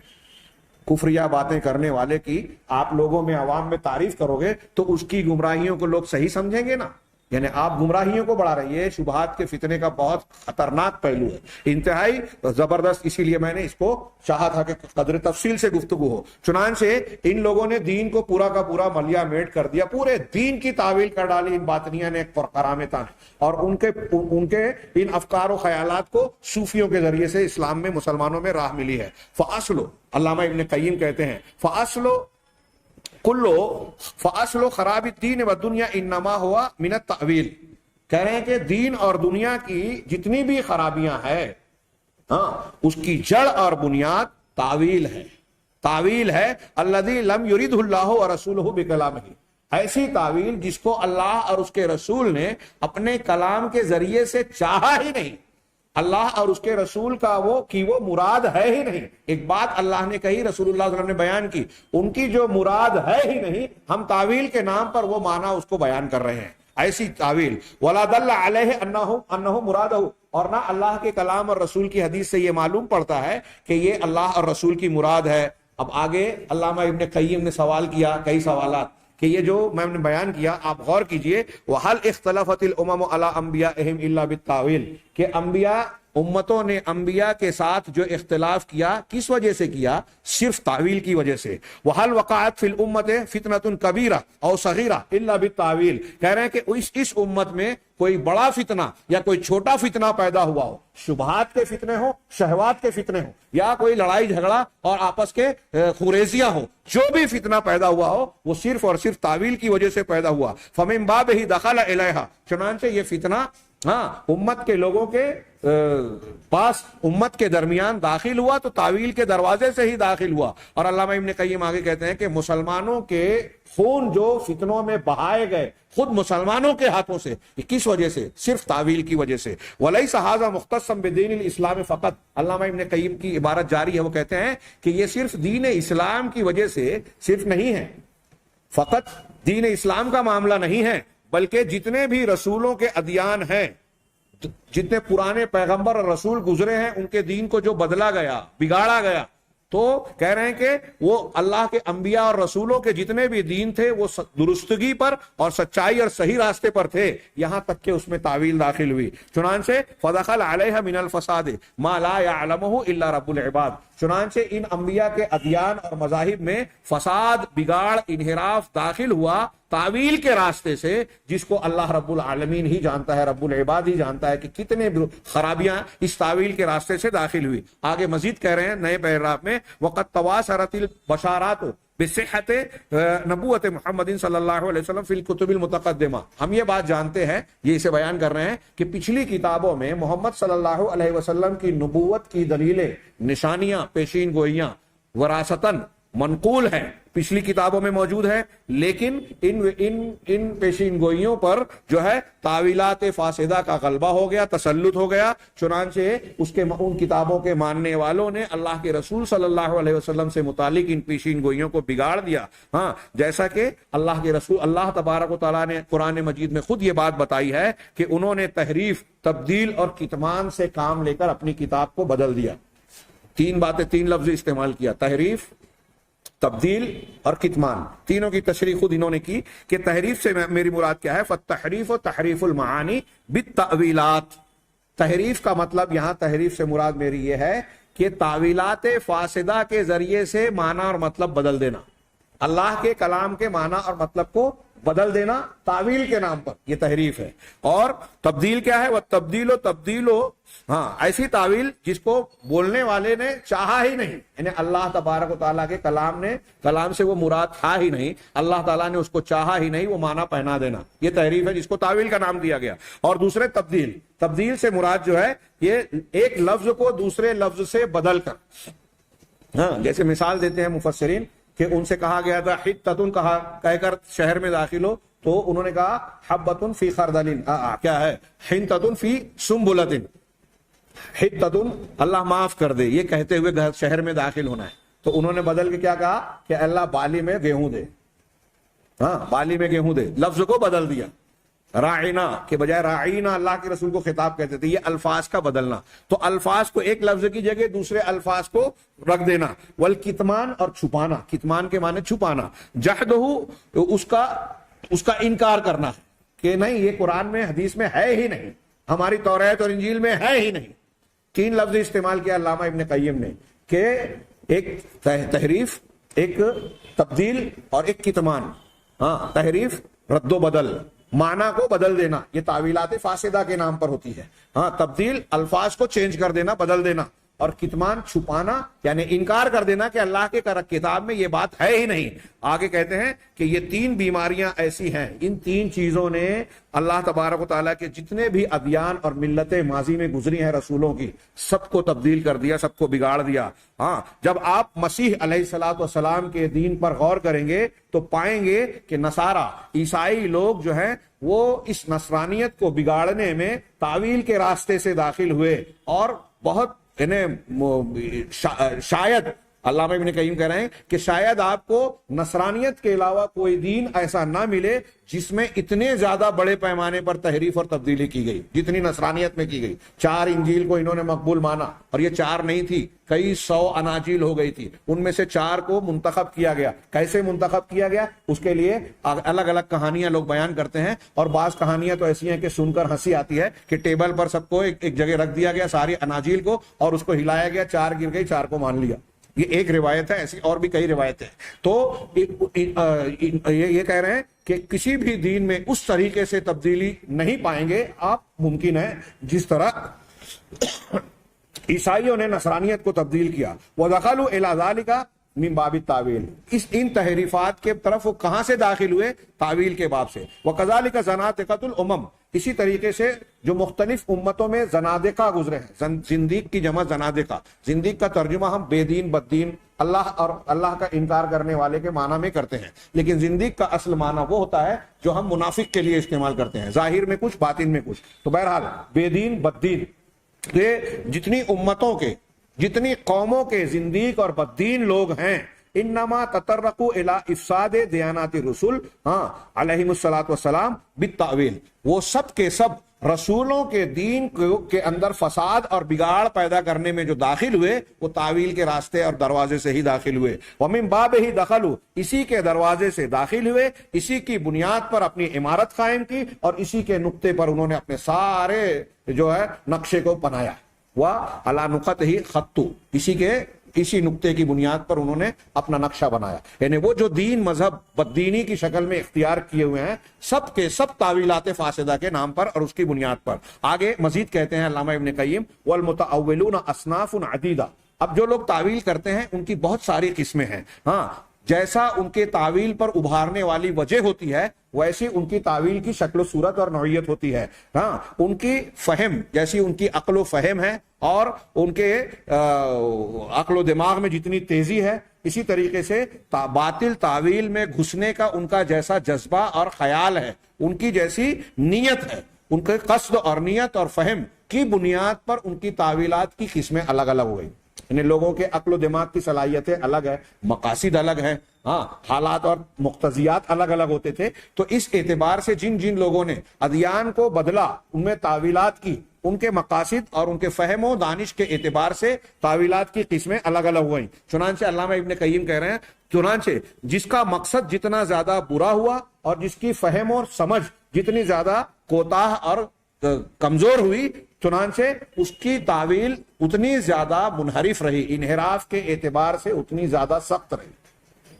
کفریہ باتیں کرنے والے کی آپ لوگوں میں عوام میں تعریف کرو گے تو اس کی گمراہیوں کو لوگ صحیح سمجھیں گے نا، یعنی آپ گمراہیوں کو بڑھا رہی ہے۔ شبہات کے فتنے کا بہت خطرناک پہلو ہے، انتہائی زبردست، اسی لیے میں نے اس کو چاہا تھا کہ قدر تفصیل سے گفتگو ہو۔ چنانچہ ان لوگوں نے دین کو پورا کا پورا ملیا میٹ کر دیا، پورے دین کی تعویل کر ڈالی ان باطنیہ نے، کرامتہ نے، اور ان کے ان افکار و خیالات کو صوفیوں کے ذریعے سے اسلام میں مسلمانوں میں راہ ملی ہے۔ فاصلو، علامہ ابن قیم کہتے ہیں، فاصل خراب الدین و دنیا انما ہوا من التأویل، کہہ رہے ہیں کہ دین اور دنیا کی جتنی بھی خرابیاں ہیں، ہاں اس کی جڑ اور بنیاد تعویل ہے۔ تعویل ہے الذی لم یرید اللہ ورسولہ بکلامہ، ایسی تعویل جس کو اللہ اور اس کے رسول نے اپنے کلام کے ذریعے سے چاہا ہی نہیں، اللہ اور اس کے رسول کا وہ مراد ہے ہی نہیں۔ ایک بات اللہ نے کہی، رسول اللہ صلی اللہ علیہ وسلم نے بیان کی، ان کی جو مراد ہے ہی نہیں، ہم تعویل کے نام پر وہ معنی اس کو بیان کر رہے ہیں، ایسی تعویل۔ وَلَا دَلَّ عَلَيْهِ أَنَّهُ مُرَادَهُ، اور نہ اللہ کے کلام اور رسول کی حدیث سے یہ معلوم پڑتا ہے کہ یہ اللہ اور رسول کی مراد ہے۔ اب آگے علامہ ابن قیم نے سوال کیا، کئی سوالات، کہ یہ جو میں نے بیان کیا آپ غور کیجئے، وَهَلْ اخْتَلَفَتِ الْأُمَمُ عَلَىٰ أَنْبِيَائِهِمْ إِلَّا بِالتَّأْوِيلِ، کہ انبیاء امتوں نے انبیاء کے ساتھ جو اختلاف کیا کس وجہ سے کیا؟ صرف تعویل کی وجہ سے. وَهَلْ وَقَعَتْ فِي الْأُمَّةِ فِتْنَةٌ كَبِيرَةٌ أَوْ صَغِيرَةٌ إِلَّا بِالتَّعْوِيلِ. کہہ رہے ہیں کہ اس امت میں کوئی بڑا فتنہ یا کوئی چھوٹا فتنہ پیدا ہوا ہو، شبہات کے فتنے ہو، شہوات کے فتنے ہو، یا کوئی لڑائی جھگڑا اور آپس کے خوریزیاں ہو، جو بھی فتنہ پیدا ہوا ہو وہ صرف اور صرف تعویل کی وجہ سے پیدا ہوا. فَمِن بَابِهِ دَخَلَ إِلَيْهَا. چنانچہ یہ فتنہ امت کے لوگوں کے پاس، امت کے درمیان داخل ہوا تو تعویل کے دروازے سے ہی داخل ہوا. اور علامہ ابن قیم آگے کہتے ہیں کہ مسلمانوں کے خون جو فتنوں میں بہائے گئے خود مسلمانوں کے ہاتھوں سے، کس وجہ سے؟ صرف تعویل کی وجہ سے. وَلَيْسَ هَذَا مُخْتَصًّا بِدِينِ الْإِسْلَامِ فقط. علامہ ابن قیم کی عبارت جاری ہے، وہ کہتے ہیں کہ یہ صرف دین اسلام کی وجہ سے صرف نہیں ہے، فقط دین اسلام کا معاملہ نہیں ہے، بلکہ جتنے بھی رسولوں کے ادیان ہیں، جتنے پرانے پیغمبر اور رسول گزرے ہیں، ان کے دین کو جو بدلا گیا، بگاڑا گیا، تو کہہ رہے ہیں کہ وہ اللہ کے انبیاء اور رسولوں کے جتنے بھی دین تھے وہ درستگی پر اور سچائی اور صحیح راستے پر تھے، یہاں تک کہ اس میں تعویل داخل ہوئی. چنانچہ فدخل علیہ من الفساد ما لا يعلمه الا رب العباد. چنانچہ ان انبیاء کے ادیان اور مذاہب میں فساد، بگاڑ، انحراف داخل ہوا تعویل کے راستے سے، جس کو اللہ رب العالمین ہی جانتا ہے، رب العباد ہی جانتا ہے کہ کتنے خرابیاں اس تعویل کے راستے سے داخل ہوئی. آگے مزید کہہ رہے ہیں نئے پیراگراف میں، وَقَدْ تَوَاسَرَتِ الْبَشَارَاتُ بِصِحَّةِ نبوت محمد صلی اللہ علیہ وسلم فی الکتب المتقدمہ. ہم یہ بات جانتے ہیں، یہ اسے بیان کر رہے ہیں کہ پچھلی کتابوں میں محمد صلی اللہ علیہ وسلم کی نبوت کی دلیلیں، نشانیاں، پیشین گوئیاں وراثتاً منقول ہیں، پچھلی کتابوں میں موجود ہے، لیکن ان پیشین گوئیوں پر جو ہے تعویلات فاسدہ کا غلبہ ہو گیا، تسلط ہو گیا. چنانچہ ان کتابوں کے ماننے والوں نے اللہ کے رسول صلی اللہ علیہ وسلم سے متعلق ان پیشین گوئیوں کو بگاڑ دیا. جیسا کہ اللہ کے رسول اللہ تبارک و تعالیٰ نے قرآن مجید میں خود یہ بات بتائی ہے کہ انہوں نے تحریف، تبدیل اور کتمان سے کام لے کر اپنی کتاب کو بدل دیا. تین باتیں، تین لفظ استعمال کیا، تحریف، تبدیل اور کتمان. تینوں کی تشریح خود انہوں نے کی کہ تحریف سے میری مراد کیا ہے. فالتحریف و تحریف المعانی بالتأویلات. تحریف کا مطلب یہاں تحریف سے مراد میری یہ ہے کہ تعویلات فاسدہ کے ذریعے سے معنی اور مطلب بدل دینا، اللہ کے کلام کے معنی اور مطلب کو بدل دینا تعویل کے نام پر، یہ تحریف ہے. اور تبدیل کیا ہے؟ وہ تبدیل ہو ایسی تعویل جس کو بولنے والے نے چاہا ہی نہیں، یعنی اللہ تبارک و تعالیٰ کے کلام سے وہ مراد تھا ہی نہیں، اللہ تعالیٰ نے اس کو چاہا ہی نہیں، وہ معنی پہنا دینا، یہ تحریف ہے جس کو تعویل کا نام دیا گیا. اور دوسرے تبدیل سے مراد جو ہے یہ ایک لفظ کو دوسرے لفظ سے بدل کر، جیسے مثال دیتے ہیں مفسرین کہ ان سے کہا گیا تھا حتتن، کہہ کر شہر میں داخل ہو تو انہوں نے کہا حبتن فی خردل، کیا ہے؟ حنتتن فی سنبلتن. حتتن اللہ معاف کر دے، یہ کہتے ہوئے شہر میں داخل ہونا ہے، تو انہوں نے بدل کے کیا کہا کہ اللہ بالی میں گیہوں دے، بالی میں گیہوں دے، لفظ کو بدل دیا. راعینا کے بجائے راعینا اللہ کے رسول کو خطاب کہتے تھے، یہ الفاظ کا بدلنا. تو الفاظ کو ایک لفظ کی جگہ دوسرے الفاظ کو رکھ دینا. والکتمان، اور چھپانا، کتمان کے معنی چھپانا. جحدہ، اس کا انکار کرنا کہ نہیں یہ قرآن میں حدیث میں ہے ہی نہیں، ہماری توریت اور انجیل میں ہے ہی نہیں. تین لفظ استعمال کیا علامہ ابن قیم نے کہ ایک تحریف، ایک تبدیل اور ایک کتمان. تحریف رد و بدل، معنی کو بدل دینا، یہ تعویلات فاسدہ کے نام پر ہوتی ہے. تبدیل الفاظ کو چینج کر دینا، بدل دینا. اور کتمان چھپانا، یعنی انکار کر دینا کہ اللہ کے کتاب میں یہ بات ہے ہی نہیں. آگے کہتے ہیں کہ یہ تین بیماریاں ایسی ہیں، ان تین چیزوں نے اللہ تبارک و تعالیٰ کے جتنے بھی ادیان اور ملتیں ماضی میں گزری ہیں رسولوں کی، سب کو تبدیل کر دیا، سب کو بگاڑ دیا. جب آپ مسیح علیہ الصلوۃ والسلام کے دین پر غور کریں گے تو پائیں گے کہ نصارہ، عیسائی لوگ جو ہیں وہ اس نصرانیت کو بگاڑنے میں تعویل کے راستے سے داخل ہوئے، اور بہت شاید علامہ ابن قیم کہہ رہے ہیں کہ شاید آپ کو نصرانیت کے علاوہ کوئی دین ایسا نہ ملے جس میں اتنے زیادہ بڑے پیمانے پر تحریف اور تبدیلی کی گئی جتنی نصرانیت میں کی گئی. 4 انجیل کو انہوں نے مقبول مانا, اور یہ 4 نہیں تھی, کئی 100 اناجیل ہو گئی تھی, ان میں سے 4 کو منتخب کیا گیا. کیسے منتخب کیا گیا اس کے لیے الگ الگ کہانیاں لوگ بیان کرتے ہیں, اور بعض کہانیاں تو ایسی ہیں کہ سن کر ہنسی آتی ہے کہ ٹیبل پر سب کو ایک جگہ رکھ دیا گیا ساری اناجیل کو, اور اس کو ہلایا گیا, 4 گر گئی, 4 کو مان لیا. یہ ایک روایت ہے, ایسی اور بھی کئی روایتیں. تو یہ کہہ رہے ہیں کہ کسی بھی دین میں اس طریقے سے تبدیلی نہیں پائیں گے آپ ممکن ہے جس طرح عیسائیوں نے نصرانیت کو تبدیل کیا. وَدَخَلُوا إِلَىٰ ذَلِكَ من باب التاویل, ان تحریفات کے طرف وہ کہاں سے داخل ہوئے؟ تعویل کے باب سے. وَكَذَلِكَ زَنَادِقَةُ الْأُمَمِ, اسی طریقے سے جو مختلف امتوں میں زنادقہ گزرے ہیں. زندیق کی جمع زنادقہ, زندیق کا ترجمہ ہم بے دین بددین اللہ اور اللہ کا انکار کرنے والے کے معنی میں کرتے ہیں, لیکن زندیق کا اصل معنی وہ ہوتا ہے جو ہم منافق کے لیے استعمال کرتے ہیں, ظاہر میں کچھ باطن میں کچھ. تو بہرحال بے دین بددین, یہ جتنی امتوں کے جتنی قوموں کے زندیق اور بددین لوگ ہیں, انما تطرقوا الى افساد دیانات الرسل علیہم الصلاۃ والسلام بالتاویل, وہ سب کے سب رسولوں کے دین کے اندر فساد اور بگاڑ پیدا کرنے میں جو داخل ہوئے وہ تعویل کے راستے اور دروازے سے ہی داخل ہوئے. ومن بابہ دخلوا, اسی کے دروازے سے داخل ہوئے, اسی کی بنیاد پر اپنی عمارت قائم کی, اور اسی کے نقطے پر انہوں نے اپنے سارے جو ہے نقشے کو بنایا. وعلی نقطہ خطوا, اسی نقطے کی بنیاد پر انہوں نے اپنا نقشہ بنایا. یعنی وہ جو دین مذہب بددینی کی شکل میں اختیار کیے ہوئے ہیں سب کے سب تعویلات فاسدہ کے نام پر اور اس کی بنیاد پر. آگے مزید کہتے ہیں علامہ ابن قیم, والمتأولون اصناف عدیدہ, اب جو لوگ تعویل کرتے ہیں ان کی بہت ساری قسمیں ہیں. جیسا ان کے تعویل پر ابھارنے والی وجہ ہوتی ہے ویسی ان کی تعویل کی شکل و صورت اور نوعیت ہوتی ہے. ان کی فہم جیسی ان کی عقل و فہم ہے, اور ان کے عقل و دماغ میں جتنی تیزی ہے, اسی طریقے سے باطل تعویل میں گھسنے کا ان کا جیسا جذبہ اور خیال ہے, ان کی جیسی نیت ہے, ان کے قصد اور نیت اور فہم کی بنیاد پر ان کی تعویلات کی قسمیں الگ الگ ہو گئی. انہیں لوگوں کے عقل و دماغ کی صلاحیتیں الگ ہے, مقاصد الگ ہیں, حالات اور مقتضیات الگ الگ ہوتے تھے. تو اس اعتبار سے جن جن لوگوں نے ادیان کو بدلا, ان میں تعویلات کی, ان کے مقاصد اور ان کے فہم و دانش کے اعتبار سے تعویلات کی قسمیں الگ الگ ہوئیں. چنانچہ علامہ ابن قیم کہہ رہے ہیں, چنانچہ جس کا مقصد جتنا زیادہ برا ہوا اور جس کی فہم اور سمجھ جتنی زیادہ کوتاہ اور کمزور ہوئی, چنانچہ اس کی تعویل اتنی زیادہ منحرف رہی, انحراف کے اعتبار سے اتنی زیادہ سخت رہی.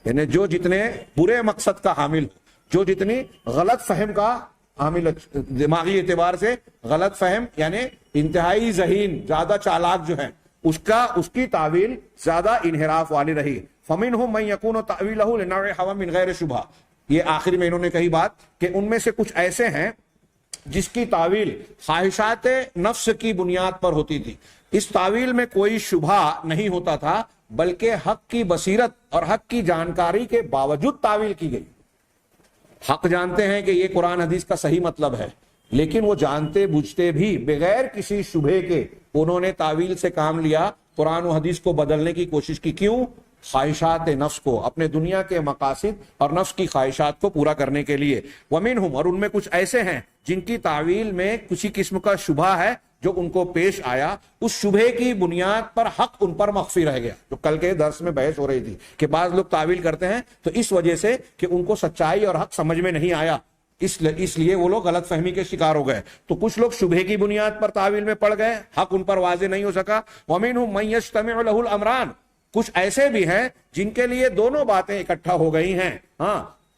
یعنی جو جتنے برے مقصد کا حامل ہو, جو جتنی غلط فہم کا حامل, دماغی اعتبار سے غلط فہم یعنی انتہائی ذہین زیادہ چالاک جو ہے, اس کی تعویل زیادہ انحراف والی رہی. فَمِنْهُمْ مَنْ يَكُونُ تَأْوِيلَهُ لِنَوْعِ هَوًى مِنْ غَيْرِ شُبْهَةٍ, یہ آخر میں انہوں نے کہی بات کہ ان میں سے کچھ ایسے ہیں جس کی تعویل خواہشات نفس کی بنیاد پر ہوتی تھی. اس تعویل میں کوئی شبہ نہیں ہوتا تھا, بلکہ حق کی بصیرت اور حق کی جانکاری کے باوجود تعویل کی گئی. حق جانتے ہیں کہ یہ قرآن حدیث کا صحیح مطلب ہے, لیکن وہ جانتے بوجھتے بھی بغیر کسی شبہ کے انہوں نے تعویل سے کام لیا, قرآن و حدیث کو بدلنے کی کوشش کی. کیوں؟ خواہشات نفس کو, اپنے دنیا کے مقاصد اور نفس کی خواہشات کو پورا کرنے کے لیے. ومنہم, اور ان میں کچھ ایسے ہیں جن کی تعویل میں کسی قسم کا شبہ ہے جو ان کو پیش آیا, اس شبہ کی بنیاد پر حق ان پر مخفی رہ گیا. جو کل کے درس میں بحث ہو رہی تھی کہ بعض لوگ تعویل کرتے ہیں تو اس وجہ سے کہ ان کو سچائی اور حق سمجھ میں نہیں آیا, اس لیے وہ لوگ غلط فہمی کے شکار ہو گئے. تو کچھ لوگ شبہ کی بنیاد پر تعویل میں پڑ گئے, حق ان پر واضح نہیں ہو سکا. ومنہم من یجتمع لہ الامران, کچھ ایسے بھی ہیں جن کے لیے دونوں باتیں اکٹھا ہو گئی ہیں.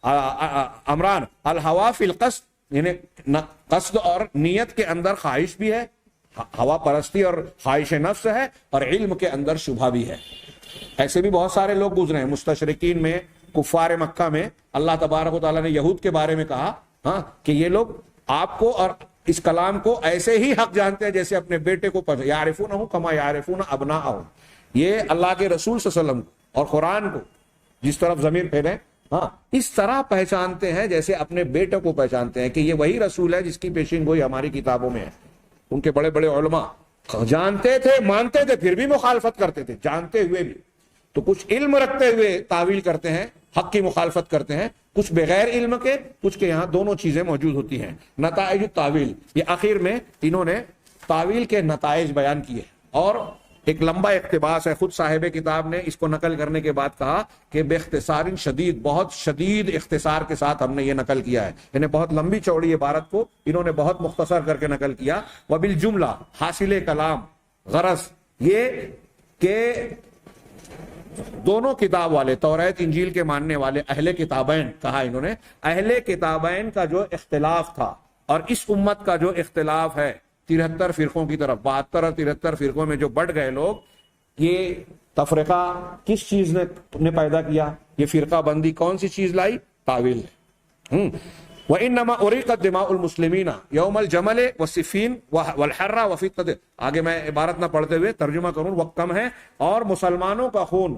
امران, الہوا فی القصد, یعنی قصد اور نیت کے اندر خواہش بھی ہے, ہوا پرستی اور خواہش نفس ہے, اور علم کے اندر شبہ بھی ہے. ایسے بھی بہت سارے لوگ گزرے ہیں. مستشرقین میں, کفار مکہ میں اللہ تبارک و تعالیٰ نے یہود کے بارے میں کہا کہ یہ لوگ آپ کو اور اس کلام کو ایسے ہی حق جانتے ہیں جیسے اپنے بیٹے کو یعرفونہ کما یعرفون ابناءہم. یہ اللہ کے رسول صلی اللہ علیہ وسلم اور قرآن کو جس طرف ضمیر پھیرے اس طرح پہچانتے ہیں جیسے اپنے بیٹے کو پہچانتے ہیں کہ یہ وہی رسول ہے جس کی پیشین گوئی ہماری کتابوں میں ہے. ان کے بڑے بڑے علماء جانتے تھے, مانتے تھے, پھر بھی مخالفت کرتے تھے جانتے ہوئے بھی. تو کچھ علم رکھتے ہوئے تعویل کرتے ہیں، حق کی مخالفت کرتے ہیں، کچھ بغیر علم کے، کچھ کے یہاں دونوں چیزیں موجود ہوتی ہیں۔ نتائج التاویل، یہ آخر میں انہوں نے تعویل کے نتائج بیان کیے، اور ایک لمبا اقتباس ہے، خود صاحب کتاب نے اس کو نقل کرنے کے بعد کہا کہ بے اختصار شدید، بہت شدید اختصار کے ساتھ ہم نے یہ نقل کیا ہے، یعنی بہت لمبی چوڑی عبارت کو انہوں نے بہت مختصر کر کے نقل کیا۔ وبالجملہ حاصل کلام، غرض یہ کہ دونوں کتاب والے، توریت انجیل کے ماننے والے اہل کتابین، کہا انہوں نے اہل کتابین کا جو اختلاف تھا اور اس امت کا جو اختلاف ہے 73 فرقوں کی طرف، 72 اور 73 فرقوں میں جو بٹ گئے لوگ، یہ تفرقہ کس چیز نے پیدا کیا؟ یہ فرقہ بندی کون سی چیز لائی؟ تعویل ہے۔ وَإِنَّمَا أُرِيقَتْ دِمَاءُ الْمُسْلِمِينَ يَوْمَ الْجَمَلِ وَالصِّفِّينِ وَالْحَرَّةِ وَفِي التَّدْرِ، آگے میں عبارت نہ پڑھتے ہوئے ترجمہ کروں، وقت کم ہے، اور مسلمانوں کا خون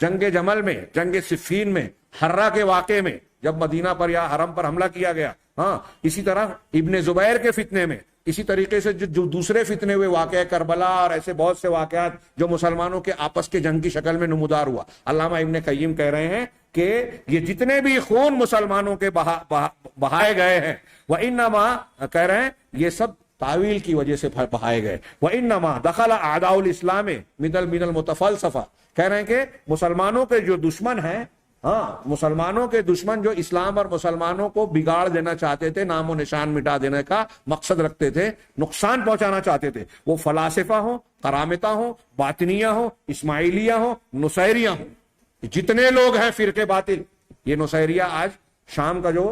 جنگ جمل میں، جنگ صفین میں، حرہ کے واقعے میں، جب مدینہ پر یا حرم پر حملہ کیا گیا، ہاں، اسی طرح ابن زبیر کے فتنے میں، اسی طریقے سے جو دوسرے فتنے ہوئے، واقعہ کربلا اور ایسے بہت سے واقعات جو مسلمانوں کے آپس کے جنگ کی شکل میں نمودار ہوا۔ علامہ ابن قیم کہہ رہے ہیں کہ یہ جتنے بھی خون مسلمانوں کے بہائے گئے ہیں، وَإِنَّمَا کہہ رہے ہیں یہ سب تعویل کی وجہ سے بہائے گئے۔ وَإِنَّمَا دَخَلَ أَعْدَاءُ الْإِسْلَامِ مِنَ الْمُتَفَلْسَفَةِ، کہہ رہے ہیں کہ مسلمانوں کے جو دشمن ہیں، ہاں، مسلمانوں کے دشمن جو اسلام اور مسلمانوں کو بگاڑ دینا چاہتے تھے، نام و نشان مٹا دینے کا مقصد رکھتے تھے، نقصان پہنچانا چاہتے تھے، وہ فلاسفہ ہوں، کرامتہ ہوں، باطنیہ ہوں، اسماعیلیہ ہوں، نصیریہ ہوں، جتنے لوگ ہیں فرقے باطل، یہ نصیریہ آج شام کا جو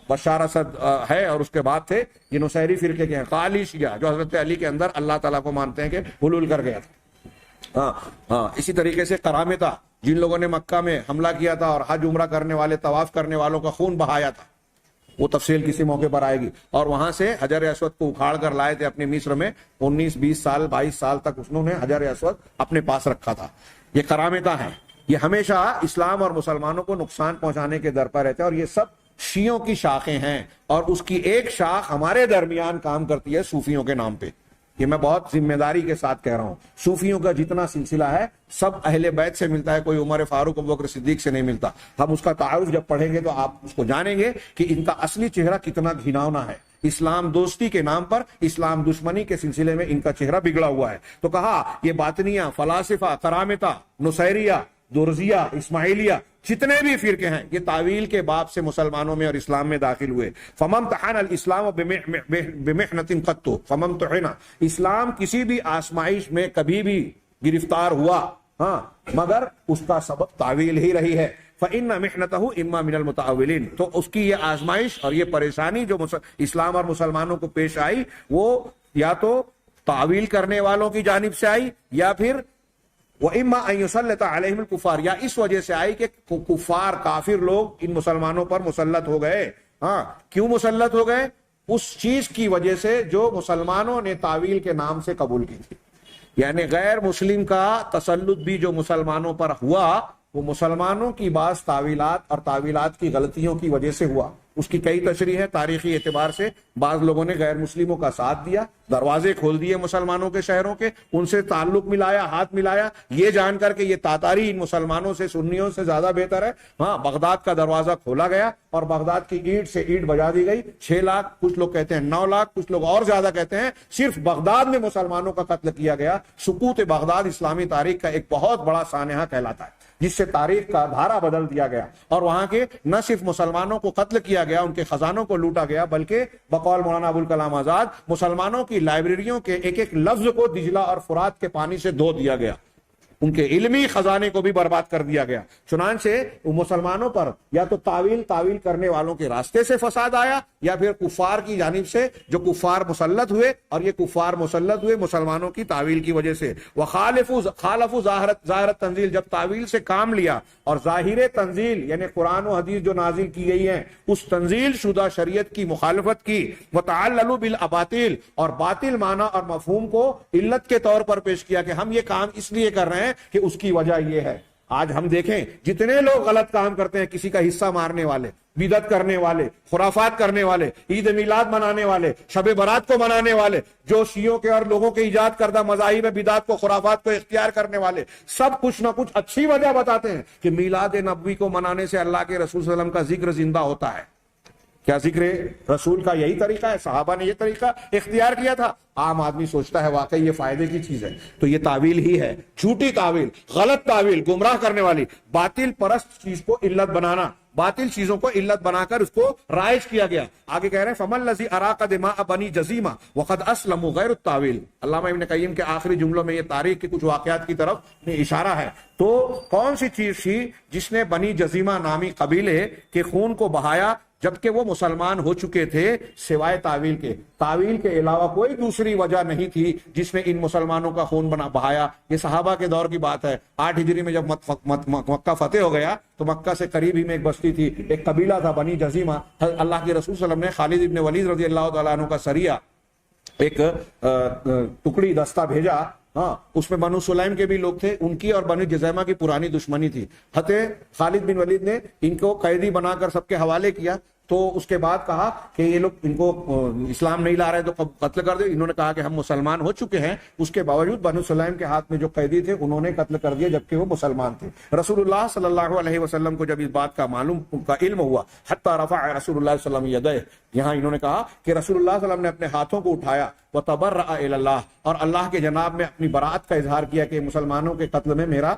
بشار اسد ہے اور اس کے بعد تھے، یہ نصیری فرقے کے ہیں، قالی شیعہ جو حضرت علی کے اندر اللہ تعالیٰ کو مانتے ہیں کہ حلول کر گیا تھا، ہاں، اسی طریقے سے کرامتہ، جن لوگوں نے مکہ میں حملہ کیا تھا اور حج عمرہ کرنے والے، طواف کرنے والوں کا خون بہایا تھا، وہ تفصیل کسی موقع پر آئے گی، اور وہاں سے حجر اسود کو اکھاڑ کر لائے تھے اپنے مصر میں، 19 20 سال 22 سال تک انہوں نے حجر اسود اپنے پاس رکھا تھا۔ یہ کرامتہ ہیں، یہ ہمیشہ اسلام اور مسلمانوں کو نقصان پہنچانے کے در پر رہتے ہیں، اور یہ سب شیعوں کی شاخیں ہیں، اور اس کی ایک شاخ ہمارے درمیان کام کرتی ہے صوفیوں کے نام پہ۔ یہ میں بہت ذمہ داری کے ساتھ کہہ رہا ہوں، صوفیوں کا جتنا سلسلہ ہے سب اہل بیت سے ملتا ہے، کوئی عمر فاروق ابوبکر صدیق سے نہیں ملتا۔ ہم اس کا تعارف جب پڑھیں گے تو آپ اس کو جانیں گے کہ ان کا اصلی چہرہ کتنا گھناؤنا ہے۔ اسلام دوستی کے نام پر اسلام دشمنی کے سلسلے میں ان کا چہرہ بگڑا ہوا ہے۔ تو کہا یہ باطنیہ، فلاسفہ، کرامتہ، نصیریہ، درزیہ، اسماعیلیہ، جتنے بھی فرقے ہیں، یہ تعویل کے باب سے مسلمانوں میں اور اسلام میں داخل ہوئے۔ فَمَمْ تَحَنَ الْإِسْلَامُ بِمِحْنَةٍ قَطُّ فَمَمْ تُحِنَ، اسلام کسی بھی آزمائش میں کبھی بھی گرفتار ہوا، ہاں، مگر اس کا سبب تعویل ہی رہی ہے۔ فَإِنَّ مِحْنَتَهُ إِمَّا مِنَ الْمُتَأَوِّلِينَ، تو اس کی یہ آزمائش اور یہ پریشانی جو اسلام اور مسلمانوں کو پیش آئی، وہ یا تو تعویل کرنے والوں کی جانب سے آئی، یا پھر وَإِمَّا أَن يُسَلِّطَ عَلَيْهِمُ الْكُفَّارُ، یا اس وجہ سے آئی کہ کفار، کافر لوگ ان مسلمانوں پر مسلط ہو گئے۔ ہاں، کیوں مسلط ہو گئے؟ اس چیز کی وجہ سے جو مسلمانوں نے تعویل کے نام سے قبول کی تھی، یعنی غیر مسلم کا تسلط بھی جو مسلمانوں پر ہوا، وہ مسلمانوں کی بعض تعویلات اور تعویلات کی غلطیوں کی وجہ سے ہوا۔ اس کی کئی تشریح ہے تاریخی اعتبار سے، بعض لوگوں نے غیر مسلموں کا ساتھ دیا، دروازے کھول دیے مسلمانوں کے شہروں کے، ان سے تعلق ملایا، ہاتھ ملایا، یہ جان کر کہ یہ تاتاری ان مسلمانوں سے، سنیوں سے زیادہ بہتر ہے۔ ہاں، بغداد کا دروازہ کھولا گیا اور بغداد کی اینٹ سے اینٹ بجا دی گئی، 6 لاکھ، کچھ لوگ کہتے ہیں 9 لاکھ، کچھ لوگ اور زیادہ کہتے ہیں، صرف بغداد میں مسلمانوں کا قتل کیا گیا۔ سقوط بغداد اسلامی تاریخ کا ایک بہت بڑا سانحہ کہلاتا ہے، جس سے تاریخ کا دھارا بدل دیا گیا، اور وہاں کے نہ صرف مسلمانوں کو قتل کیا گیا، ان کے خزانوں کو لوٹا گیا، بلکہ بقول مولانا ابوالکلام آزاد مسلمانوں کی لائبریریوں کے ایک ایک لفظ کو دجلہ اور فرات کے پانی سے دھو دیا گیا، ان کے علمی خزانے کو بھی برباد کر دیا گیا۔ چنانچہ مسلمانوں پر یا تو تعویل کرنے والوں کے راستے سے فساد آیا، یا پھر کفار کی جانب سے جو کفار مسلط ہوئے، اور یہ کفار مسلط ہوئے مسلمانوں کی تعویل کی وجہ سے۔ خالفوا ظاہرت تنزیل، جب تعویل سے کام لیا اور ظاہر تنزیل یعنی قرآن و حدیث جو نازل کی گئی ہیں اس تنزیل شدہ شریعت کی مخالفت کی، وتعللوا بالاباطیل، اور باطل معنی اور مفہوم کو علت کے طور پر پیش کیا کہ ہم یہ کام اس لیے کر رہے ہیں کہ اس کی وجہ یہ ہے۔ آج ہم دیکھیں جتنے لوگ غلط کام کرتے ہیں، کسی کا حصہ مارنے والے، بدعت کرنے والے، خرافات کرنے والے، عید میلاد منانے والے، شب برات کو منانے والے، جو شیعوں کے اور لوگوں کے ایجاد کردہ مذاہب بدعت کو، خرافات کو اختیار کرنے والے، سب کچھ نہ کچھ اچھی وجہ بتاتے ہیں کہ میلاد نبوی کو منانے سے اللہ کے رسول صلی اللہ علیہ وسلم کا ذکر زندہ ہوتا ہے۔ کیا ذکر رسول کا یہی طریقہ ہے؟ صحابہ نے یہ طریقہ اختیار کیا تھا؟ عام آدمی سوچتا ہے واقعی یہ فائدے کی چیز ہے، تو یہ تعویل ہی ہے، جھوٹی تعویل، غلط تعویل، گمراہ کرنے والی، باطل پرست چیز کو علت بنانا، باطل چیزوں کو علت بنا کر اس کو رائج کیا گیا۔ آگے کہہ رہے ہیں فَمَن الَّذِي أَرَاقَ دِمَاءَ بَنِي جَزِيمَ وَقَدْ أَسْلَمُوا غَيْرُ التَّاوِيلِ۔ علامہ ابن قیم کے آخری جملوں میں یہ تاریخ کے کچھ واقعات کی طرف اشارہ ہے۔ تو کون سی چیز تھی جس نے بنی جزیمہ نامی قبیلے کے خون کو بہایا جبکہ وہ مسلمان ہو چکے تھے؟ سوائے تعویل کے، تعویل کے علاوہ کوئی دوسری وجہ نہیں تھی جس نے ان مسلمانوں کا خون بہایا۔ یہ صحابہ کے دور کی بات ہے۔ 8 ہجری میں جب مکہ فتح ہو گیا تو مکہ سے قریب ہی میں ایک بستی تھی، ایک قبیلہ تھا بنی جزیمہ۔ اللہ کے رسول صلی اللہ علیہ وسلم نے خالد ابن ولید رضی اللہ تعالیٰ عنہ کا سریہ، ایک ٹکڑی دستہ بھیجا، ہاں اس میں بنو سلیم کے بھی لوگ تھے، ان کی اور بنو جزیمہ کی پرانی دشمنی تھی۔ خالد بن ولید نے ان کو قیدی بنا کر سب کے حوالے کیا، تو اس کے بعد کہا کہ یہ لوگ ان کو اسلام نہیں لا رہے تو قتل کر دے۔ انہوں نے کہا کہ ہم مسلمان ہو چکے ہیں، اس کے باوجود بنو سلیم کے ہاتھ میں جو قیدی تھے انہوں نے قتل کر دیا جبکہ وہ مسلمان تھے۔ رسول اللہ صلی اللہ علیہ وسلم کو جب اس بات کا علم ہوا، حتی رفع رسول اللہ صلی اللہ علیہ وسلم یدیہ، یہاں انہوں نے کہا کہ رسول اللہ صلی اللہ علیہ وسلم نے اپنے ہاتھوں کو اٹھایا، وتبرأ الی اللہ، اور اللہ کے جناب میں اپنی برات کا اظہار کیا کہ مسلمانوں کے قتل میں میرا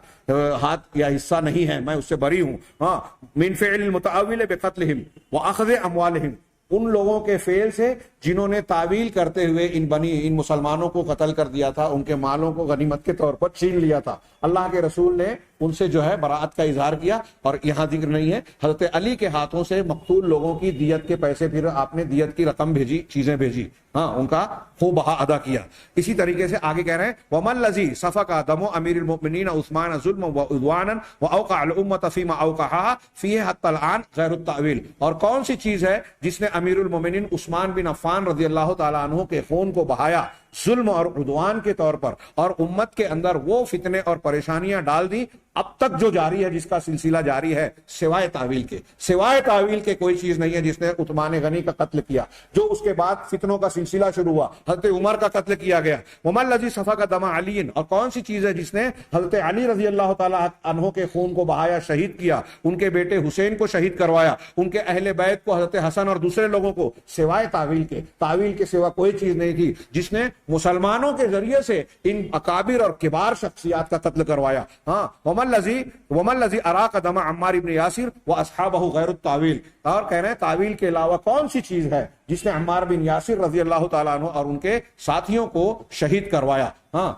ہاتھ یا حصہ نہیں ہے، میں اس سے بری ہوں۔ ہاں من فعل المتأول بقتلہم واخذ اموالہم، ان لوگوں کے فعل سے جنہوں نے تعویل کرتے ہوئے ان مسلمانوں کو قتل کر دیا تھا، ان کے مالوں کو غنیمت کے طور پر چھین لیا تھا۔ اللہ کے رسول نے ان سے جو ہے براءت کا اظہار کیا، اور یہاں ذکر نہیں ہے، حضرت علی کے ہاتھوں سے مقتول لوگوں کی دیت کے پیسے، پھر آپ نے دیت کی رقم بھیجی، چیزیں بھیجی، ہاں ان کا خوب بہا ادا کیا۔ اسی طریقے سے آگے کہہ رہے ہیں وَمَن الَّذِي سَفَكَ دَمُ أَمِيرِ الْمُؤْمِنِينَ عُثْمَانَ ظُلْمًا وَعُدْوَانًا وَأَوْقَعَ الْأُمَّةَ فِي مَا أَوْقَعَهَا فِيهِ حَتَّى الْآنَ غَيْرُ التَّأْوِيلِ، اور کون سی چیز ہے جس نے امیر المومنین عثمان بن عفان رضی اللہ تعالیٰ عنہ کے خون کو بہایا ظلم اور عدوان کے طور پر، اور امت کے اندر وہ فتنے اور پریشانیاں ڈال دی اب تک جو جاری ہے، جس کا سلسلہ جاری ہے، سوائے تعویل کے۔ سوائے تعویل کے کوئی چیز نہیں ہے جس نے عثمان غنی کا قتل کیا، جو اس کے بعد فتنوں کا سلسلہ شروع ہوا، حضرت عمر کا قتل کیا گیا۔ وَمَن الَّذِي سَفَكَ دَمَ عَلِيٍّ، اور کون سی چیز ہے جس نے حضرت علی رضی اللہ تعالیٰ عنہ کے خون کو بہایا، شہید کیا، ان کے بیٹے حسین کو شہید کروایا، ان کے اہل بیت کو، حضرت حسن اور دوسرے لوگوں کو، سوائے تعویل کے۔ تعویل کے سوا کوئی چیز نہیں تھی جس نے مسلمانوں کے ذریعے سے ان اکابر اور کبار شخصیات کا قتل کروایا۔ ہاں وَمَن الَّذِي أَرَاقَ دَمَ عَمَّارِ بْنِ یاسر وَأَصْحَابَهُ غَيْرُ التَّاوِيلِ، اور کہہ رہے ہیں تعویل کے علاوہ کون سی چیز ہے جس نے عمار بن یاسر رضی اللہ تعالیٰ عنہ اور ان کے ساتھیوں کو شہید کروایا۔ ہاں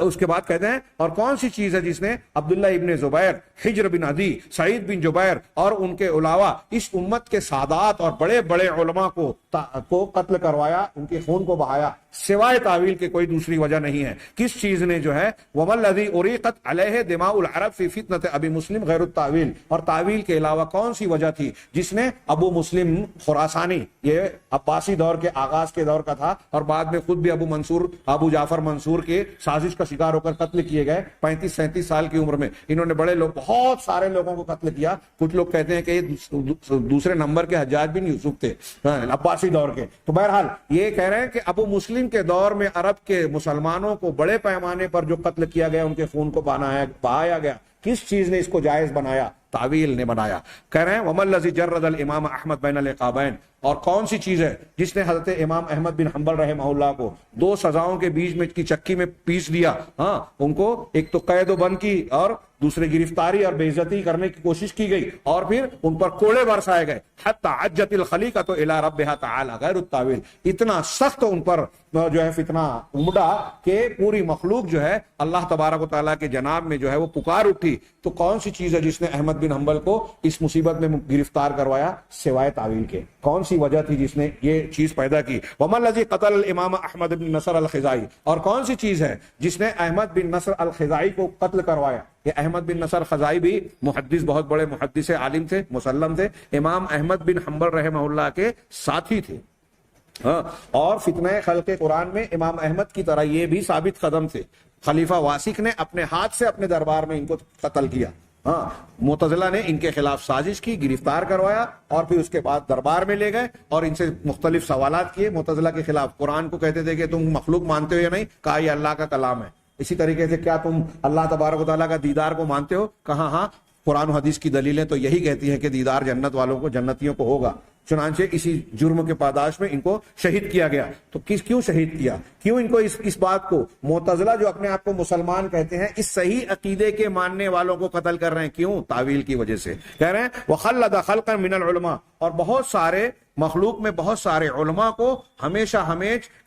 اس کے بعد کہتے ہیں اور کون سی چیز ہے جس نے عبداللہ ابن زبیر، حجر بن عدی، سعید بن جبیر اور ان کے علاوہ اس امت کے سادات اور بڑے بڑے علماء کو قتل کروایا، ان کے خون کو بہایا، سوائے تعویل کے کوئی دوسری وجہ نہیں ہے۔ کس چیز نے جو ہے وَمَن الَّذِي أُرِيقَتْ عَلَيْهِ دِمَاءُ الْعَرَبِ فِي فِتْنَةِ أَبِي مُسْلِمٍ غَيْرُ التَّأْوِيلِ، اور تعویل کے علاوہ کون سی وجہ تھی جس نے ابو مسلم خراسانی، یہ عباسی دور کے آغاز کے دور کا تھا، اور بعد میں خود بھی ابو جعفر منصور کے سازش کا شکار ہو کر قتل کیے گئے 35-37 سال کی عمر میں۔ انہوں نے بہت سارے لوگوں کو قتل کیا۔ کچھ لوگ کہتے ہیں کہ یہ دوسرے نمبر کے حجاج بن یوسف تھے عباسی دور کے۔ تو بہرحال یہ کہہ رہے ہیں کہ ابو مسلم کے دور میں عرب کے مسلمانوں کو بڑے پیمانے پر جو قتل کیا گیا، ان کے خون کو بہایا گیا، کس چیز نے اس کو جائز بنایا؟ تعویل نے بنایا۔ کہہ رہے ہیں وَمَن الَّذِي جَرَّدَ الْإِمَامَ أَحْمَدَ بَيْنَ الْعِقَابَيْنِ، اور کون سی چیز ہے جس نے حضرت امام احمد بن حنبل رحمہ اللہ کو دو سزاؤں کے بیچ میں کی چکی میں پیس دیا۔ ہاں ان کو ایک تو قید و بند کی اور دوسرے گرفتاری اور بے عزتی کرنے کی کوشش کی گئی، اور پھر ان پر کوڑے برسائے گئے، حتی عجت الخلیقۃ الی ربها تعالی غیر التاویل، اتنا سخت ان پر جو ہے فتنہ امڑا کہ پوری مخلوق جو ہے اللہ تبارک و تعالیٰ کے جناب میں جو ہے وہ پکار اٹھی۔ تو کون سی چیز ہے جس نے احمد بن حنبل کو اس مصیبت میں گرفتار کروایا؟ سوائے تعویل کے۔ کون سی وجہ تھی جس نے یہ چیز پیدا کی؟ وَمَن الَّذِي قَتَلَ الْإِمَامَ أَحْمَدَ بن نصر الخزائی، اور کون سی چیز ہے جس نے احمد بن نصر الخزائی کو قتل کروایا؟ یہ احمد بن نصر خزائی بھی محدث، بہت بڑے محدث عالم تھے، مسلم تھے، امام احمد بن حنبل رحمہ اللہ کے ساتھی تھے۔ ہاں اور فتنہ خلق قرآن میں امام احمد کی طرح یہ بھی ثابت قدم تھے۔ خلیفہ واسق نے اپنے ہاتھ سے اپنے دربار میں ان کو قتل کیا۔ ہاں معتزلہ نے ان کے خلاف سازش کی، گرفتار کروایا اور پھر اس کے بعد دربار میں لے گئے اور ان سے مختلف سوالات کیے معتزلہ کے خلاف۔ قرآن کو کہتے تھے کہ تم مخلوق مانتے ہو یا نہیں؟ کہا یہ اللہ کا کلام ہے۔ اسی طریقے سے کیا تم اللہ تبارک و تعالیٰ کا دیدار کو مانتے ہو؟ کہا ہاں، قرآن و حدیث کی دلیلیں تو یہی کہتی ہیں کہ دیدار جنت والوں کو، جنتیوں کو ہوگا۔ چنانچہ اسی جرم کے پاداش میں ان کو شہید کیا گیا۔ تو کیوں شہید کیا؟ کیوں ان کو اس بات کو معتزلہ جو اپنے آپ کو مسلمان کہتے ہیں اس صحیح عقیدے کے ماننے والوں کو قتل کر رہے ہیں؟ کیوں؟ تعویل کی وجہ سے۔ کہہ رہے ہیں وَخَلَّدَ خَلْقًا مِنَ الْعُلَمَاء، اور بہت سارے مخلوق میں بہت سارے علماء کو ہمیشہ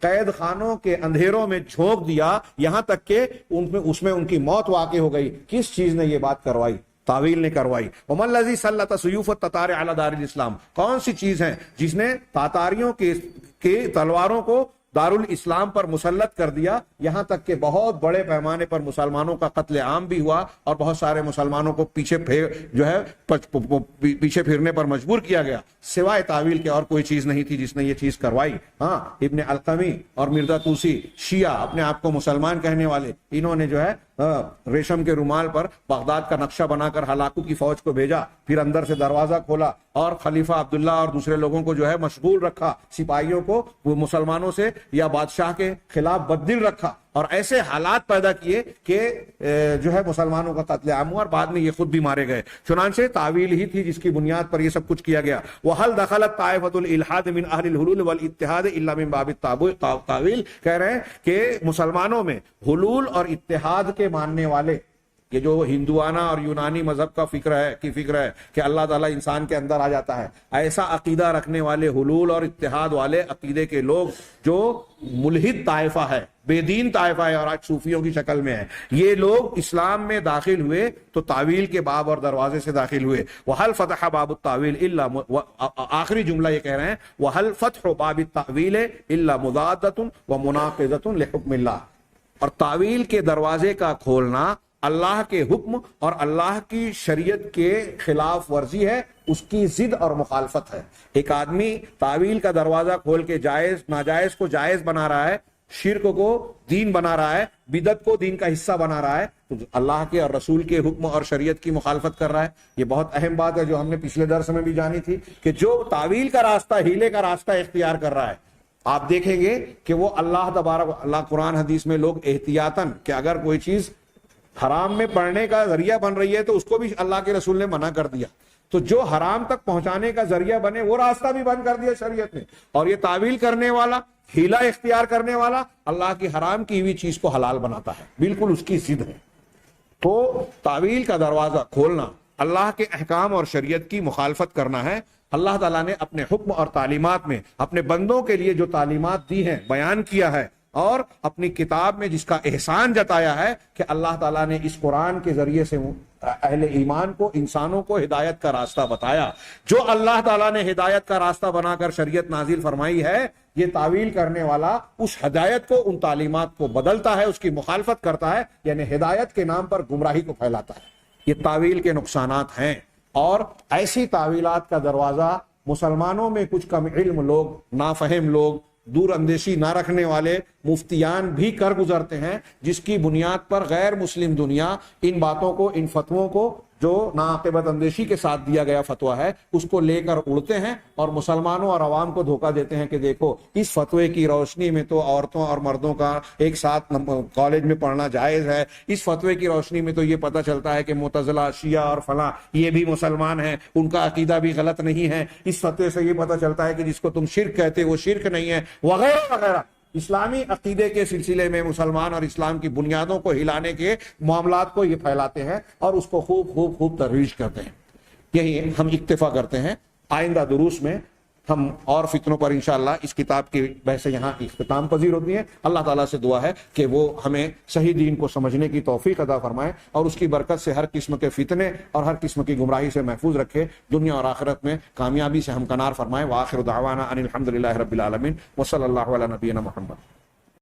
قید خانوں کے اندھیروں میں جھونک دیا، یہاں تک کہ اس میں ان کی موت واقع ہو گئی۔ کس چیز نے یہ بات کروائی؟ تعویل نے کروائی۔ وَمَا الَّذِي سَلَّطَ سُيُوفَ التَّتَارِ عَلَى دَارِ الْإِسْلَامِ، کون سی چیز ہے جس نے تاتاریوں کے تلواروں کو دارالاسلام پر مسلط کر دیا، یہاں تک کہ بہت بڑے پیمانے پر مسلمانوں کا قتل عام بھی ہوا اور بہت سارے مسلمانوں کو پیچھے پھرنے پر مجبور کیا گیا؟ سوائے تعویل کے اور کوئی چیز نہیں تھی جس نے یہ چیز کروائی۔ ہاں، ابن القمی اور مرزا طوسی شیعہ اپنے آپ کو مسلمان کہنے والے، انہوں نے جو ہے ریشم کے رومال پر بغداد کا نقشہ بنا کر ہلاکو کی فوج کو بھیجا، پھر اندر سے دروازہ کھولا اور خلیفہ عبداللہ اور دوسرے لوگوں کو جو ہے مشغول رکھا، سپاہیوں کو وہ مسلمانوں سے یا بادشاہ کے خلاف بددل رکھا اور ایسے حالات پیدا کیے کہ جو ہے مسلمانوں کا قتل عام ہوا اور بعد میں یہ خود بھی مارے گئے۔ چنانچہ تعویل ہی تھی جس کی بنیاد پر یہ سب کچھ کیا گیا۔ وَهَلْ دَخَلَتْ طَائِفَةُ الْإِلْحَادِ مِنْ أَهْلِ الْحُلُولِ وَالْإِتِّحَادِ إِلَّا مِنْ بَابِ التَّعْوِيلِ، کہہ رہے ہیں کہ مسلمانوں میں حلول اور اتحاد کے ماننے والے، یہ جو ہندوانہ اور یونانی مذہب کا فکر ہے کہ اللہ تعالیٰ انسان کے اندر آ جاتا ہے، ایسا عقیدہ رکھنے والے حلول اور اتحاد والے عقیدے کے لوگ جو ملحد طائفہ ہے، بے دین طائفہ ہے اور آج صوفیوں کی شکل میں ہے، یہ لوگ اسلام میں داخل ہوئے تو تعویل کے باب اور دروازے سے داخل ہوئے۔ وَهَلْ فَتَحَ بَابُ التَّعْوِيلِ إِلَّا، آخری جملہ یہ کہہ رہے ہیں وَهَلْ فَتْحُ بَابِ التَّعْوِيلِ إِلَّا مُضَادَّةٌ وَمُنَاقِضَةٌ لِحُكْمِ اللَّهِ، اور تعویل کے دروازے کا کھولنا اللہ کے حکم اور اللہ کی شریعت کے خلاف ورزی ہے، اس کی ضد اور مخالفت ہے۔ ایک آدمی تعویل کا دروازہ کھول کے جائز ناجائز کو جائز بنا رہا ہے، شرک کو دین بنا رہا ہے، بدعت کو دین کا حصہ بنا رہا ہے، تو اللہ کے اور رسول کے حکم اور شریعت کی مخالفت کر رہا ہے۔ یہ بہت اہم بات ہے جو ہم نے پچھلے درس میں بھی جانی تھی کہ جو تعویل کا راستہ، ہیلے کا راستہ اختیار کر رہا ہے، آپ دیکھیں گے کہ وہ اللہ قرآن حدیث میں لوگ احتیاطاً کہ اگر کوئی چیز حرام میں پڑنے کا ذریعہ بن رہی ہے تو اس کو بھی اللہ کے رسول نے منع کر دیا، تو جو حرام تک پہنچانے کا ذریعہ بنے وہ راستہ بھی بند کر دیا شریعت نے۔ اور یہ تعویل کرنے والا، ہیلا اختیار کرنے والا اللہ کی حرام کی ہوئی چیز کو حلال بناتا ہے، بالکل اس کی ضد ہے۔ تو تعویل کا دروازہ کھولنا اللہ کے احکام اور شریعت کی مخالفت کرنا ہے۔ اللہ تعالیٰ نے اپنے حکم اور تعلیمات میں اپنے بندوں کے لیے جو تعلیمات دی ہیں، بیان کیا ہے، اور اپنی کتاب میں جس کا احسان جتایا ہے کہ اللہ تعالیٰ نے اس قرآن کے ذریعے سے اہل ایمان کو، انسانوں کو ہدایت کا راستہ بتایا۔ جو اللہ تعالیٰ نے ہدایت کا راستہ بنا کر شریعت نازل فرمائی ہے، یہ تعویل کرنے والا اس ہدایت کو، ان تعلیمات کو بدلتا ہے، اس کی مخالفت کرتا ہے، یعنی ہدایت کے نام پر گمراہی کو پھیلاتا ہے۔ یہ تعویل کے نقصانات ہیں، اور ایسی تعویلات کا دروازہ مسلمانوں میں کچھ کم علم لوگ، نافہم لوگ، دور اندیشی نہ رکھنے والے مفتیان بھی کر گزرتے ہیں، جس کی بنیاد پر غیر مسلم دنیا ان باتوں کو، ان فتووں کو جو ناعاقبت اندیشی کے ساتھ دیا گیا فتویٰ ہے، اس کو لے کر اڑتے ہیں اور مسلمانوں اور عوام کو دھوکہ دیتے ہیں کہ دیکھو اس فتوے کی روشنی میں تو عورتوں اور مردوں کا ایک ساتھ کالج میں پڑھنا جائز ہے، اس فتوے کی روشنی میں تو یہ پتہ چلتا ہے کہ معتزلہ، شیعہ اور فلاں یہ بھی مسلمان ہیں، ان کا عقیدہ بھی غلط نہیں ہے، اس فتوے سے یہ پتہ چلتا ہے کہ جس کو تم شرک کہتے وہ شرک نہیں ہے، وغیرہ وغیرہ۔ اسلامی عقیدے کے سلسلے میں مسلمان اور اسلام کی بنیادوں کو ہلانے کے معاملات کو یہ پھیلاتے ہیں اور اس کو خوب ترویج کرتے ہیں۔ یہی ہم اکتفا کرتے ہیں۔ آئندہ دروس میں ہم اور فتنوں پر انشاءاللہ اس کتاب کی بحث یہاں اختتام پذیر ہوتی ہیں۔ اللہ تعالیٰ سے دعا ہے کہ وہ ہمیں صحیح دین کو سمجھنے کی توفیق عطا فرمائے اور اس کی برکت سے ہر قسم کے فتنے اور ہر قسم کی گمراہی سے محفوظ رکھے، دنیا اور آخرت میں کامیابی سے ہمکنار فرمائے۔ وآخر دعوانا ان الحمد للہ رب العالمین وصلی اللہ علی نبینا محمد۔